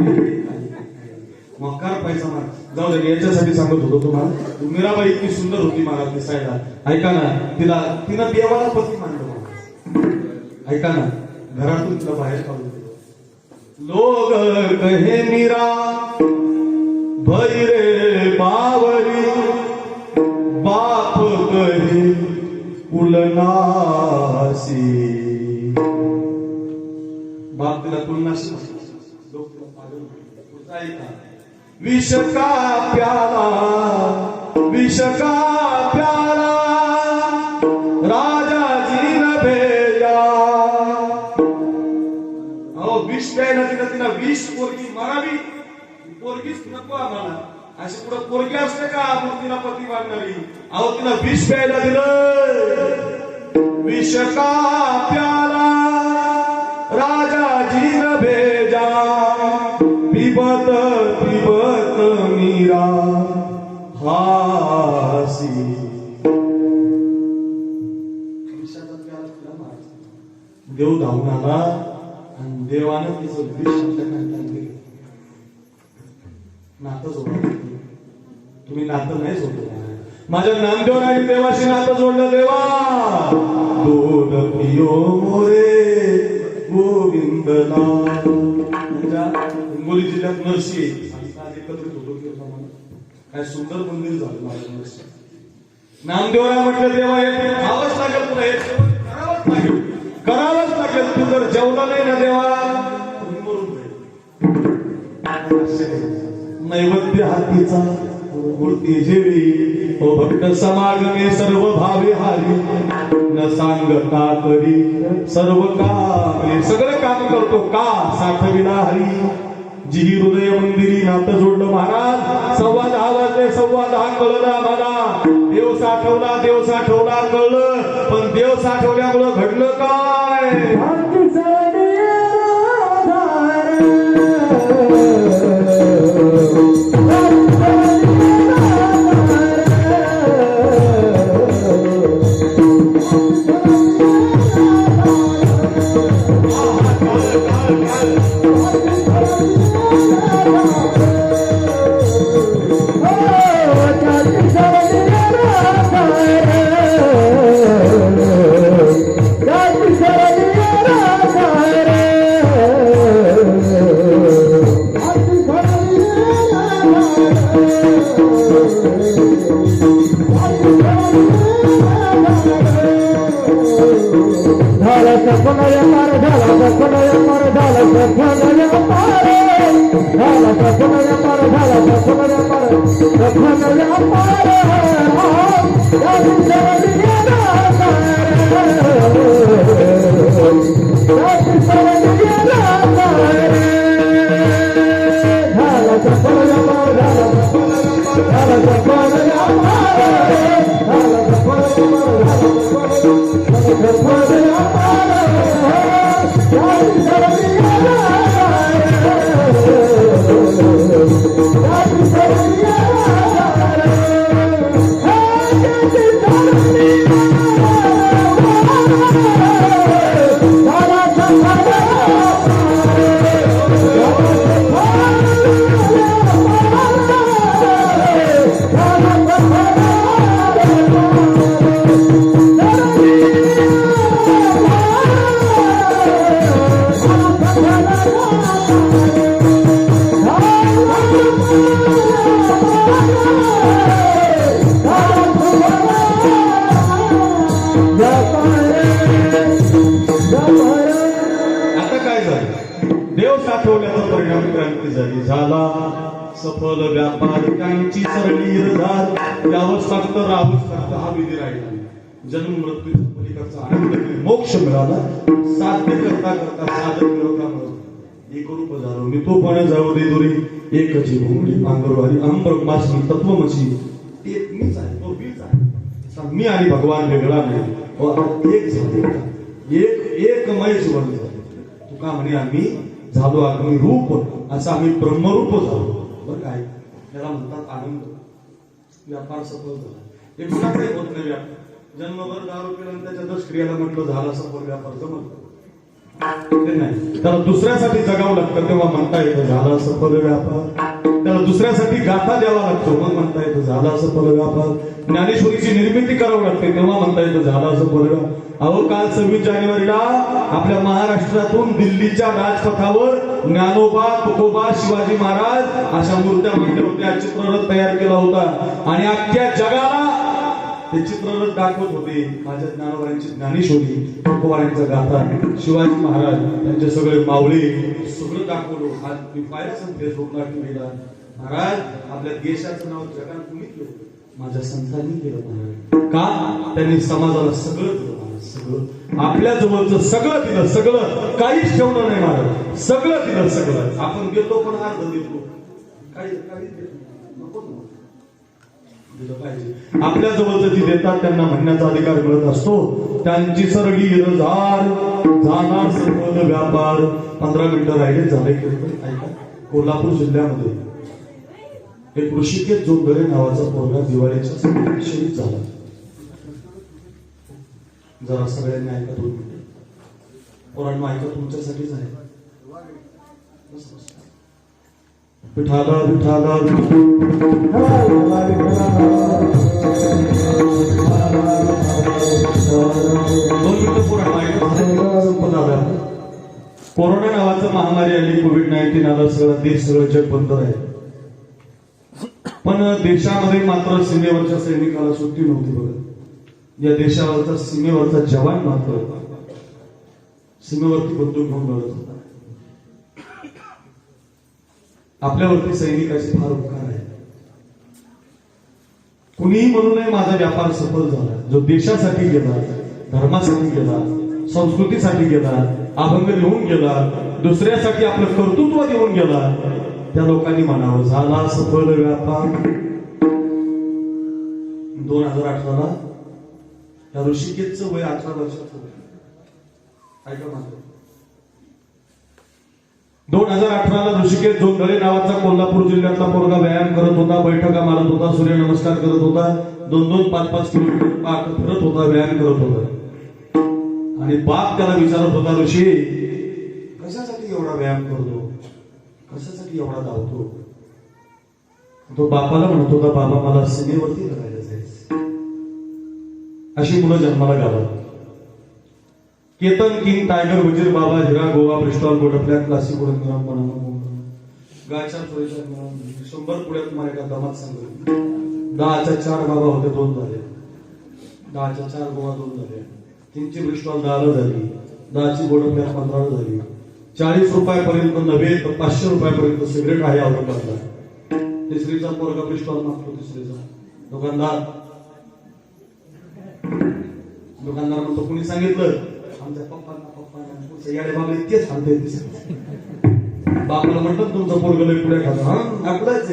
मक्कार पैसा महाराज जाऊ दे याच्यासाठी सांगत होतो तुम्हाला मीराबाई इतकी सुंदर होती महाराज दिसायला ऐका ना तिनं देवाला पती मानलं ऐका ना घरातून तिला बाहेर काढून दिलं. लोग कहे मीरा भैरे बावरी बाप कहे कुलनासी. बाप तिला कुलनाशी लोक तिला पागल म्हणतात. विष का प्याला विष का प्याला राजा जी न भेजा. अहो विष प्यायला तिला विष पोरगी मारावी. पोरगीच नको आम्हाला. अशी पुढे पोरगी असते का मूर्तीला पती मारणारी. अहो तिला विष प्यायला दिलं. विष का प्याला राजा जी न भेजा. पिबत पिबत मीरा हासी. देव धावून आला आणि देवानं तिचं विष नातं जोडलं. तुम्ही नातं नाही जोडलं. माझ्या नामदेवराने देवाशी नातं जोडलं. देवा दोन पियो मोरे गोविंदला. हिंगोली जिल्ह्यात नरसी एकत्रित होतो. काय सुंदर मंदिर झालं माझ्या नरसी. नामदेवरा म्हटलं देवा हे खावंच लागेल तुला. हे करावंच लागेल करावंच लागेल. तू जर जेवला नाही ना देवा मरून जाईल. नैवेद्य हातीचा मूर्ती जेवी. ओ भक्त समागमे सर्व भावे हारी. न सांगता करी सर्व काम. सगळं काम करतो का साठविला हरी. जी हृदय मंदिरी नातं जोडलं महाराज. 10:15 वाजले. 10:15 कळलं आम्हाला. देव साठवला कळलं. पण देव साठवल्यामुळं घडलं काय. झाला सफल व्यापार कांची सरली रजार. यावंच लागतं राहूच लागतं. हा विधी राहिला. जन्म मृत्यू पलीकडचा आनंद मोक्ष मिळाला. साध्य करता करता साधक मिळवता एक रूप झालो. मी तो पण जाऊ दे दुरी एकची भूमडी पांगरवारी अंब्रह्मास्मी तत्वमसी. एक मीच आहे तो मीच आहे. मी आणि भगवान वेगळा नाही. एक झाले एकमय जीवन झाले. तुका म्हणे आम्ही झालो अग्नी रूप असं आम्ही ब्रह्मरूप झालो. बरं काय त्याला म्हणतात आनंद. व्यापार सफल झाला. हे कुणाचाही होत नाही. व्यापार जन्मभर दारू पिल्यानंतर त्याच्या स्त्रियाला म्हटलं झाला सफल व्यापार जमत नाही. त्याला दुसऱ्यासाठी जगावं लागतं तेव्हा म्हणता येतं झाला सफल व्यापार. त्याला दुसऱ्यासाठी गाथा द्यावा लागतो, मग म्हणता येतं झाला असं परव्यापार. ज्ञानेश्वरीची निर्मिती करावी लागते, तेव्हा म्हणता येतं झाला असं परव्या. अहो, काल 26 जानेवारीला आपल्या महाराष्ट्रातून दिल्लीच्या राजपथावर ज्ञानोबा, तुकोबा, शिवाजी महाराज अशा मूर्त्या मांडल्या होत्या, चित्ररथ तयार केला होता आणि अख्ख्या जगाला ते चित्ररथ दाखवत होते. माझ्या ज्ञानोबांची ज्ञानेश्वरी, तुकोबांचा गाथा, शिवाजी महाराज त्यांचे सगळे मावळे सगळं दाखवलं. आज मी पाहिलं फेसबुकला टीव्हीला, महाराज आपल्या देशाचं नाव जगात तुम्ही केलं, माझ्या संतांनी केलं महाराज. का? त्यांनी समाजाला सगळं दिलं महाराज, सगळं आपल्या जवळचं सगळं दिलं, सगळं काहीच ठेवलं नाही महाराज, सगळं दिलं सगळं. आपण देतो पण अर्ध देतो, काही नको दिलं पाहिजे. आपल्या जवळचं जी देतात त्यांना म्हणण्याचा अधिकार मिळत असतो. त्यांची सरगी गिरजार जाणार सर्व व्यापार. 15 मिनिटं राहिले झाले कीर्तन ऐका. कोल्हापूर जिल्ह्यामध्ये एक ऋषिकेश जोंधळे नावाचा पोरगा दिवाळीच्या शहीद झाला. जरा सगळ्यांनी ऐका 2 मिनिटं. पोरांनो ऐका, तुमच्यासाठीच आहे. विठाला विठाला कोरोना नावाचं महामारी आली, कोविड-19 आलं, सगळं देश सगळं जग बंद आहे. पण देशामध्ये मात्र सीमेवरच्या सैनिकाला सुट्टी नव्हती बघा. या देशावरचा सीमेवरचा जवान मात्र सीमेवरती बंदूक घेऊन लढत होता. आपल्यावरती सैनिकाचे फार उपकार आहे. कुणीही म्हणू नये माझा व्यापार सफल झाला. जो देशासाठी गेला, धर्मासाठी गेला, संस्कृतीसाठी गेला, अभंग लिहून गेला, दुसऱ्यासाठी आपलं कर्तृत्व देऊन गेला, त्या लोकांनी म्हणावं झाला सफल व्यापार. 2018ला या ऋषिकेशचं वय 18 वर्षाचं होतं. ऐका माझं. 2018ला ऋषिकेश जोंधळे नावाचा कोल्हापूर जिल्ह्यातला पोरगा व्यायाम करत होता, बैठका मारत होता, सूर्यनमस्कार करत होता, 2-2, 5-5 किलोमीटर पाक फिरत होता, व्यायाम करत होता. आणि बाप त्याला विचारत होता, ऋषी कशासाठी एवढा व्यायाम करतो, कशासाठी एवढा धावतो? तो बापाला म्हणत होता, बाबा मला सीमेवरती लढायला जायचं. अशी मुलं जन्माला घालत. केतन, किंग, टायगर, वजीर, बाबा, हिरा, गोवा, ब्रिस्टॉल, गोडपल्या, क्लासिक, गायच्या चोरीच्या 100 पुढ्यात मला एका दमात सांगितलं. 10च्या 4 बाबा होते, 2 झाले. 10च्या 4 गोवा 2 झाले. 3ची ब्रिस्टॉल 10ला झाली. 10ची गोडपल्या 15ला झाली. 40 रुपयापर्यंत नव्हे तर 500 रुपयापर्यंत सिगरेट आहे औरंगाबादला. तिसरीचा पोरगा ब्रिस्टॉल मागतो. तिसरीचा दुकानदार म्हणतो, कुणी सांगितलं? आमच्या पप्पा याडे बाबा इतकेच सांगते. बापाला म्हणतात तुमचं पोरगं लई पुढे खातो. आपलाच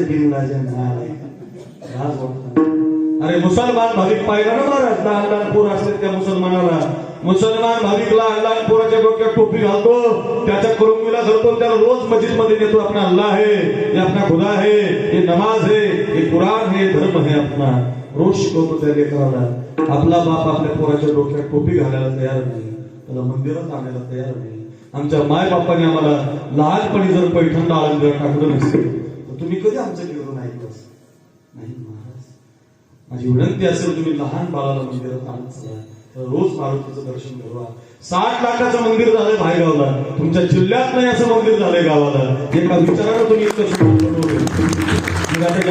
अरे मुसलमान भाविक पाहिला ना महाराज, लहान लहान पोर असते त्या मुसलमानाला. मुसलमान भाविकला लहान पोराच्या डोक्यात टोपी घालतो, त्याच्या कुरुंगीला धरतो, त्याला रोज मस्जिद मध्ये नेतो. अपना अल्लाह है, ये अपना खुदा है, ये नमाज है, ये कुरान है, धर्म है अपना. रोज शिकवतो त्या लेकराला. आपला बाप आपल्या पोराच्या डोक्यात टोपी घालायला तयार नाही, त्याला मंदिरात आणायला तयार नाही. आमच्या माय बापाने आम्हाला लहानपणी जर पैठणला आळंदीला टाकलं नसेल तर तुम्ही कधी आमचं कीर्तन ऐकलंच नाही महाराज. माझी विनंती असेल, तुम्ही लहान बाळाला मंदिरात आणत चला, तर रोज मारुतीचं दर्शन घडवा. 60 लाखाचं मंदिर झालंय बाहेरगावला, तुमच्या जिल्ह्यात नाही असं मंदिर झालंय गावाला. एका विचारानं तुम्ही इतकं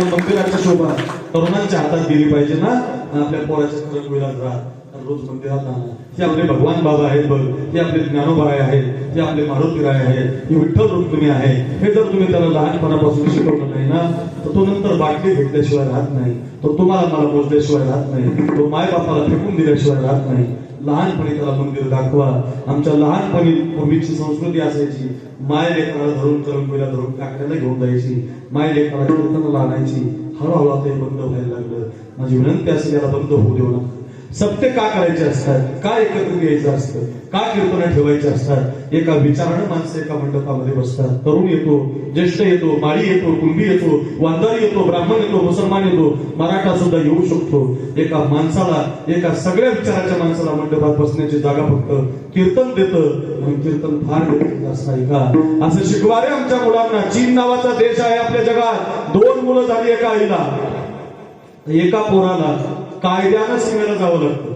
मंदिराच्या शोभा तरुणांच्या हातात गेली पाहिजे ना. आपल्या पोराच्या खरं विलास राहा, रोज मंदिरात आणा. हे आपले भगवान बाबा आहेत बघ, हे आपले ज्ञानोबाई आहेत, हे आपले मारुतीराय आहेत, हे विठ्ठल रुक्मिणी आहे. हे जर तुम्ही त्याला लहानपणापासून शिकवलं नाही ना, तर तो नंतर बाटली घेतल्याशिवाय राहत नाही, तो तुम्हाला मला मोजल्याशिवाय राहत नाही, तो माय बापाला फेकून दिल्याशिवाय राहत नाही. लहानपणी त्याला मंदिर दाखवा. आमच्या लहानपणी पूर्वीची संस्कृती असायची, माय लेकराला धरून करंगीला धरून काकड्याला घेऊन जायची, माय लेकराला कीर्तनाला आणायची. हळूहळू आता हे बंद व्हायला लागलं. माझी विनंती असेल, याला बंद होऊ देऊ नका. सप्ते का करायचे असतात, का एकत्र यायचं असतं, का कीर्तन ठेवायचे असतात. एका विचारानं माणसं एका मंडपामध्ये बसतात. तरुण येतो, ज्येष्ठ येतो, माळी येतो, कुंभी येतो, वंजारी येतो, ब्राह्मण येतो, मुसलमान येतो, मराठा सुद्धा येऊ शकतो. एका माणसाला, एका सगळ्या विचाराच्या माणसाला मंडपात बसण्याची जागा फक्त कीर्तन देतं. आणि कीर्तन फार गरजेचं असतं. ऐका, असं शिकवा रे आमच्या मुलांना. चीन नावाचा देश आहे आपल्या जगात. 2 मुलं झाली एका आईला. एका पोराला कायद्यानं सीमेला जावं लागतं.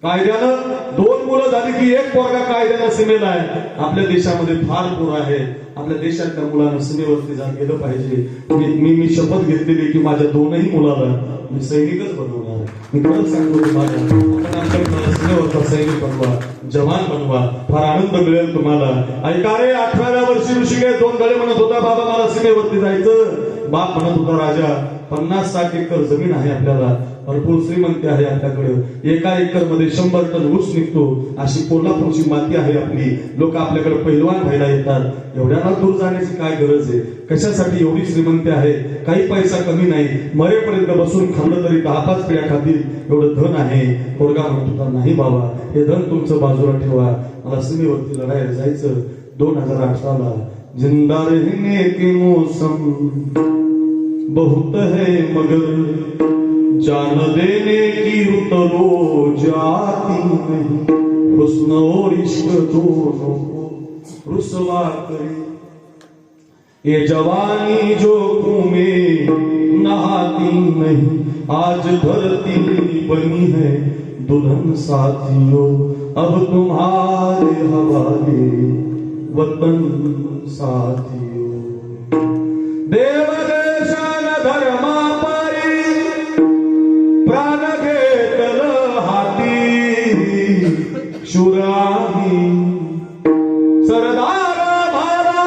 कायद्यानं 2 मुलं झाली की एक पोरगा कायद्यानं सीमेला आहे. आपल्या देशामध्ये फार पोर आहे. आपल्या देशातल्या मुलांना सीमेवरती गेलं पाहिजे. मी शपथ घेतलेली की माझ्या 2ही मुलाला मी सैनिकच बनवणार. मी परत सांगतो तुम्हाला, आपण आमच्या मुलाला सीमेवरचा सैनिक बनवा, जवान बनवा. फार आनंद मिळेल तुम्हाला. ऐका रे, 18व्या वर्षी ऋषिकेश 2 गळे म्हणत होता, बाबा मला सीमेवरती जायचं. बाप म्हणत होता, राजा 50-60 एकर जमीन आहे आपल्याला, भरपूर श्रीमंती आहे आपल्याकडे. एका एकर मध्ये 100 टन ऊस निघतो. अशी कोल्हापूरची माती आहे आपली. लोक आपल्याकडे पैलवान व्हायला येतात. एवढ्याला दूर जाण्याची काय गरज आहे? कशासाठी एवढी श्रीमंती आहे? काही पैसा कमी नाही. मरेपर्यंत बसून खाल्लं तरी 10-5 पिढ्या खातील एवढं धन आहे. पोरगा म्हणत होता, नाही बाबा, हे धन तुमचं बाजूला ठेवा, मला सीमेवरती लढायला जायचं. 2018ला जिंदा रहने के मौसम बहुत है मगर जान देने की रुत रोज आती नहीं. हुस्न और इश्क दोनों को रुसवा करे ये जवानी जोखों में नहाती नहीं. आज धरती बनी है दुल्हन साथियों, अब तुम्हारे हवाले वतन साथियों. देवदेशान धर्मा प्राण घेतल हाती, शुराही सरदार भाला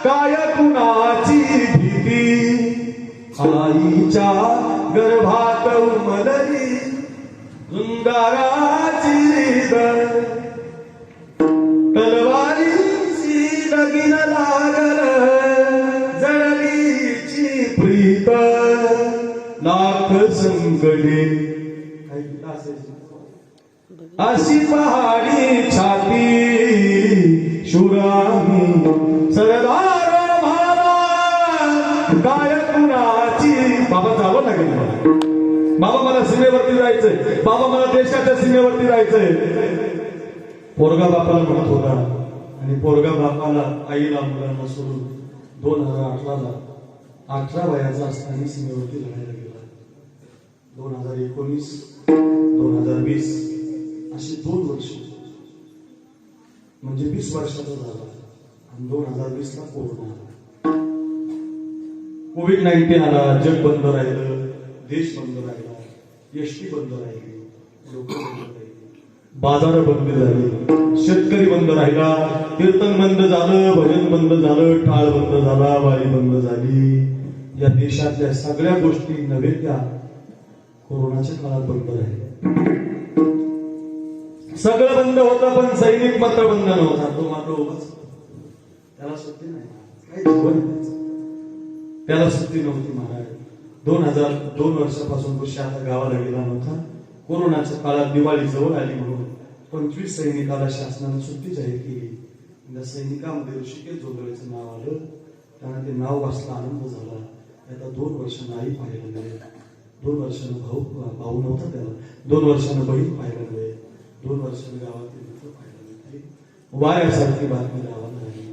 काय कुणाची भीती. आईच्या गर्भात उमलली अंगाराची तलवारीची लगीन लागल जळलीची प्रीत. लाख संकटे अशी पहाडी छाती, शुराही सरदार भाला काय कुणाची. बाबा जावं लागेल मला. बाबा मला सीमेवरती जायचंय. बाबा मला देशाच्या सीमेवरती जायचंय. पोरगा बापाला म्हणत होता. आणि पोरगा बापाला, आईला, मुलांना सोडून 2018ला 18 वयाचा असताना सीमेवरती लढायला गेला. 2019, 2020 अशी 2 वर्ष, म्हणजे 20 वर्षाचा झाला. आणि 2020ला कोरोना आला. कोविड-19 आला. जग बंद राहिलं, देश बंद राहिला, एसटी बंद राहिली, लोक बंद राहिली, बाजार बंद झाले, शेतकरी बंद राहिला, कीर्तन बंद झालं, भजन बंद झालं, टाळ बंद झाला, वारी बंद झाली. या देशातल्या सगळ्या गोष्टी नव्हे त्या कोरोनाच्या काळात बंद राहिल्या. सगळं बंद होतं, पण सैनिक मात्र बंद नव्हता. तो मात्र उभाच. त्याला सुट्टी नाही. काय जीवन त्याला सुट्टी नव्हती महाराज. 2 वर्षापासून तो आता गावाला गेला नव्हता. कोरोनाच्या काळात दिवाळी जवळ आली म्हणून 25 सैनिकाला शासनाने सुट्टी जाहीर केली. त्या सैनिकामध्ये ऋषिकेश जोगळेचं नाव आलं. त्यांना ते नाव वाचला, आनंद झाला. आता 2 वर्षांना आई पाहायला मिळेल, 2 वर्षांना भाऊ नव्हता त्याला, 2 वर्षांना बहीण पाहायला मिळेल, 2 वर्षांना गावातील मित्र पाहायला मिळते. वाऱ्यासारखी बातमी गावाला राहिली.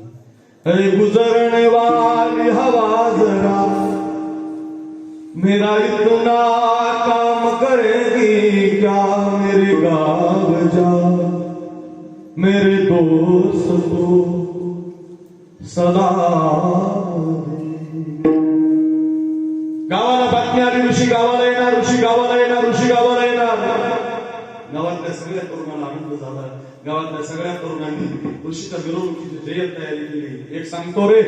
अरे गुजरने वाली हवा जरा मेरा इतना काम करेगी क्या. मेरे गाँव जा मेरे दोस्त को सदा. गावाला बातमी आली, ऋषी गावाला येणार, ऋषी गावाला येणार, ऋषी गावाला येणार. गावातल्या सगळ्या तरुणांना आनंद झाला. गावातल्या सगळ्या तरुणांनी ऋषीच्या मिरवणुकीची जय्यत तयारी केली. एक सांगतो रे,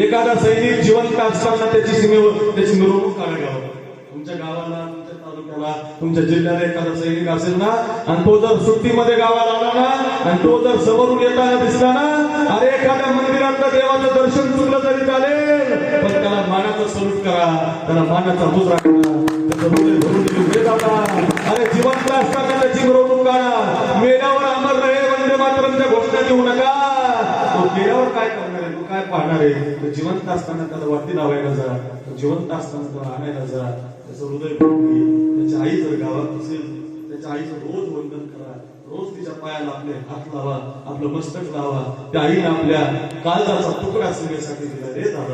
एखादा सैनिक जिवंत असताना त्याची मिरवणूक काढा. गावात, तुमच्या गावाला, तुमच्या तालुक्याला, तुमच्या जिल्ह्याला एखादा सैनिक असेल ना, आणि तो जर सुट्टीमध्ये गावाला आला ना, आणि तो जर समोरून येताना दिसला ना, अरे एखाद्या मंदिरातलं देवाचं दर्शन चुकलं तरी चालेल, पण त्याला मानाचा सलूट करा, त्याला मानाचा मुजरा करा, त्याचं हृदय भरून घेऊन जाता. अरे जिवंत असताना त्याची मिरवणूक काढा, मेल्यावर अमर रहे वंदे मातरमच्या घोषणा देऊ नका. तो गेल्यावर काय करणार आहे, तो काय पाहणार आहे? तो जिवंत असताना त्याला वाटी लावायला जा, तो जिवंत असताना त्याला आणायला जा, त्याचं हृदय भरून घे. त्याची आई जर गावात असेल, त्याच्या आईचं रोज वंदन करा, रोज तिच्या पायाला आपले हात लावा, आपलं मस्तक लावा. त्या आईने आपल्या काळजाचा तुकडा सीमेसाठी दिला रे दादा.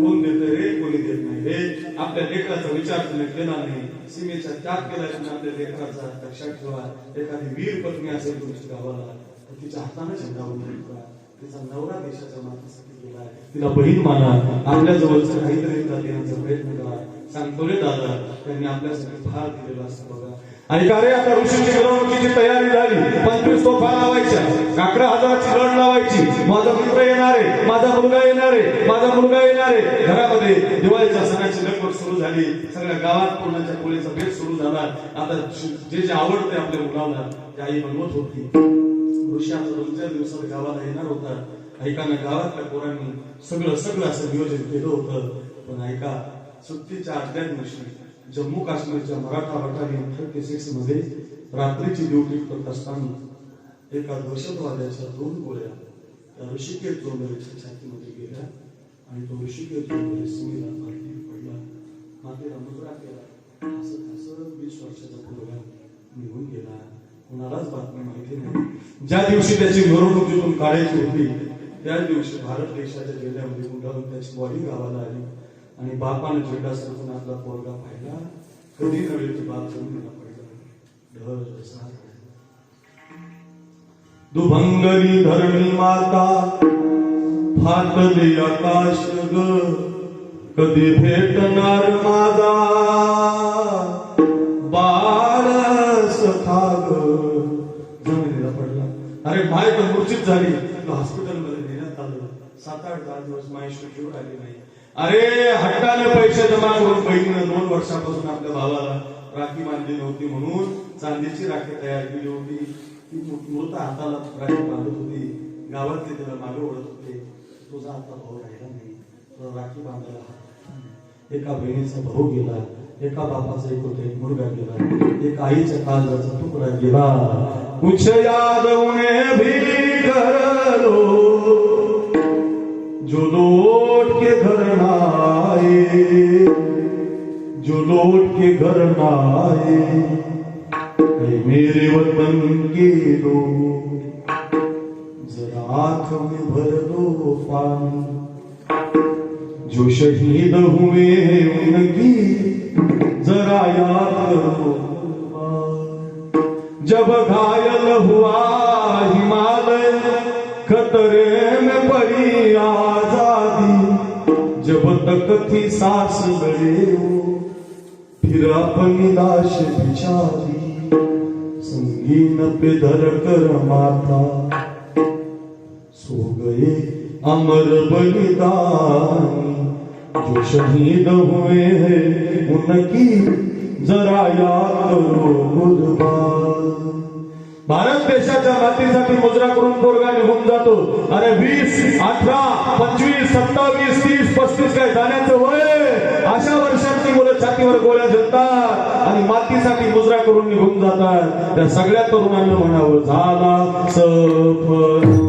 कोण देते रे, कोणी देत नाही रे. आपल्या लेकराचा विचार तिने केला नाही, सीमेचा त्याग केला तिने आपल्या लेकराचा. लक्षात ठेवा, एखादी वीर पत्नी असेल तुमच्या गावाला तर तिच्या हाताने झेंडा वंदन करा. तिचा नवरा देशाच्या मातेसाठी गेलाय, तिला बहीण माना, आपल्या जवळचं काहीतरी देण्याचा प्रयत्न करा. सांगतो रे दादा, त्यांनी आपल्यासाठी फार दिलेलं असतं बघा. आणि का रे, आता ऋषीची मिरवणुकीची तयारी झाली. 25 तोफा लावायच्या, 11,000ची लढ लावायची. माझा मित्र येणार आहे, माझा मुलगा येणार आहे, माझा मुलगा येणार आहे. घरामध्ये दिवाळीच्या सणाची लगबग सुरू झाली. सगळ्या गावात पुरणाच्या पोळीचा भेट सुरू झाला. आता जे जे आवडते आपल्या मुलाला ते आई बनवत होती. ऋषी आता 2-4 दिवसात गावाला येणार होता. ऐका ना, गावातल्या पोरांनी सगळं असं नियोजन केलं होतं. पण ऐका, सुट्टीच्या आदल्या दिवशी जम्मू काश्मीरच्या मराठा बटालियन 36 मध्ये रात्रीची ड्युटी करत असताना एका दहशतवाद्याच्या 2 गोळ्या त्या ऋषिकेश जोंधळेच्या छातीमध्ये गेल्या आणि तो ऋषिकेश जोंधळे सीमेला मातीत पडला, मातीला मुजरा केला. असं 20 वर्षाचा मुलगा निघून गेला. कुणालाच बातमी माहिती नाही. ज्या दिवशी त्याची मिरवणूक जिथून काढायची होती त्याच दिवशी भारत देशाच्या जिल्ह्यामध्ये मुंडावून त्याची बॉडी गावाला आली आणि बापाने झेंडा सरकून आपला पोरगा पाहिला. कधी नव्हे तो बाप जमिनीला पडला. दुभंगली धरणी माता फाटले आकाश ग, कधी भेटणार माझा बाळ सखा ग. जमिनीला पडला. अरे माय तर मूर्छित झाली. हॉस्पिटलमध्ये नेण्यात आलं. 7-8 दिवस मायेशी जीव आली नाही. अरे हट्टाने पैसे जमा करून बहिणीनं 2 वर्षापासून आपल्या भावाला राखी बांधली नव्हती म्हणून चांदीची राखी तयार केली होती. ती मृत हाताला राखी बांधत होती. गावातले त्याला मागे ओढत होते, तुझा आता भाऊ राहिला नाही, तुला राखी बांधायला हात. एका बहिणीचा भाऊ गेला, एका बापाचा एक मुलगा गेला, एक आईच्या काळजाचा तुकडा गेला. कुछ याद उन्हें भी कर लो जो लौट के घर ना आए, जो लौट के घर ना आए. मेरे वतन के लोग जरा आंख में भर दो पानी, जो शहीद हुए उनकी जरा याद करो. जब घायल हुआ हिमालय खतरे में पड़ी आजादी, जब तक थी सांस लड़े हो फिर अपनी लाश बिछा दी. संगीन पे धर कर माथा सो गए अमर बलिदानी, जो शहीद हुए हैं उनकी जरा याद करो गुरबान. भारत देशाच्या मातीसाठी मुजरा करून पोरगा निघून जातो. अरे 20, 18, 25, 27, 30, 35 काय जाण्याचं वय. अशा वर्षांची मुलं छातीवर गोळ्या झेलतात आणि मातीसाठी मुजरा करून निघून जातात. त्या सगळ्या तरुणांना म्हणावं, झाला सफर.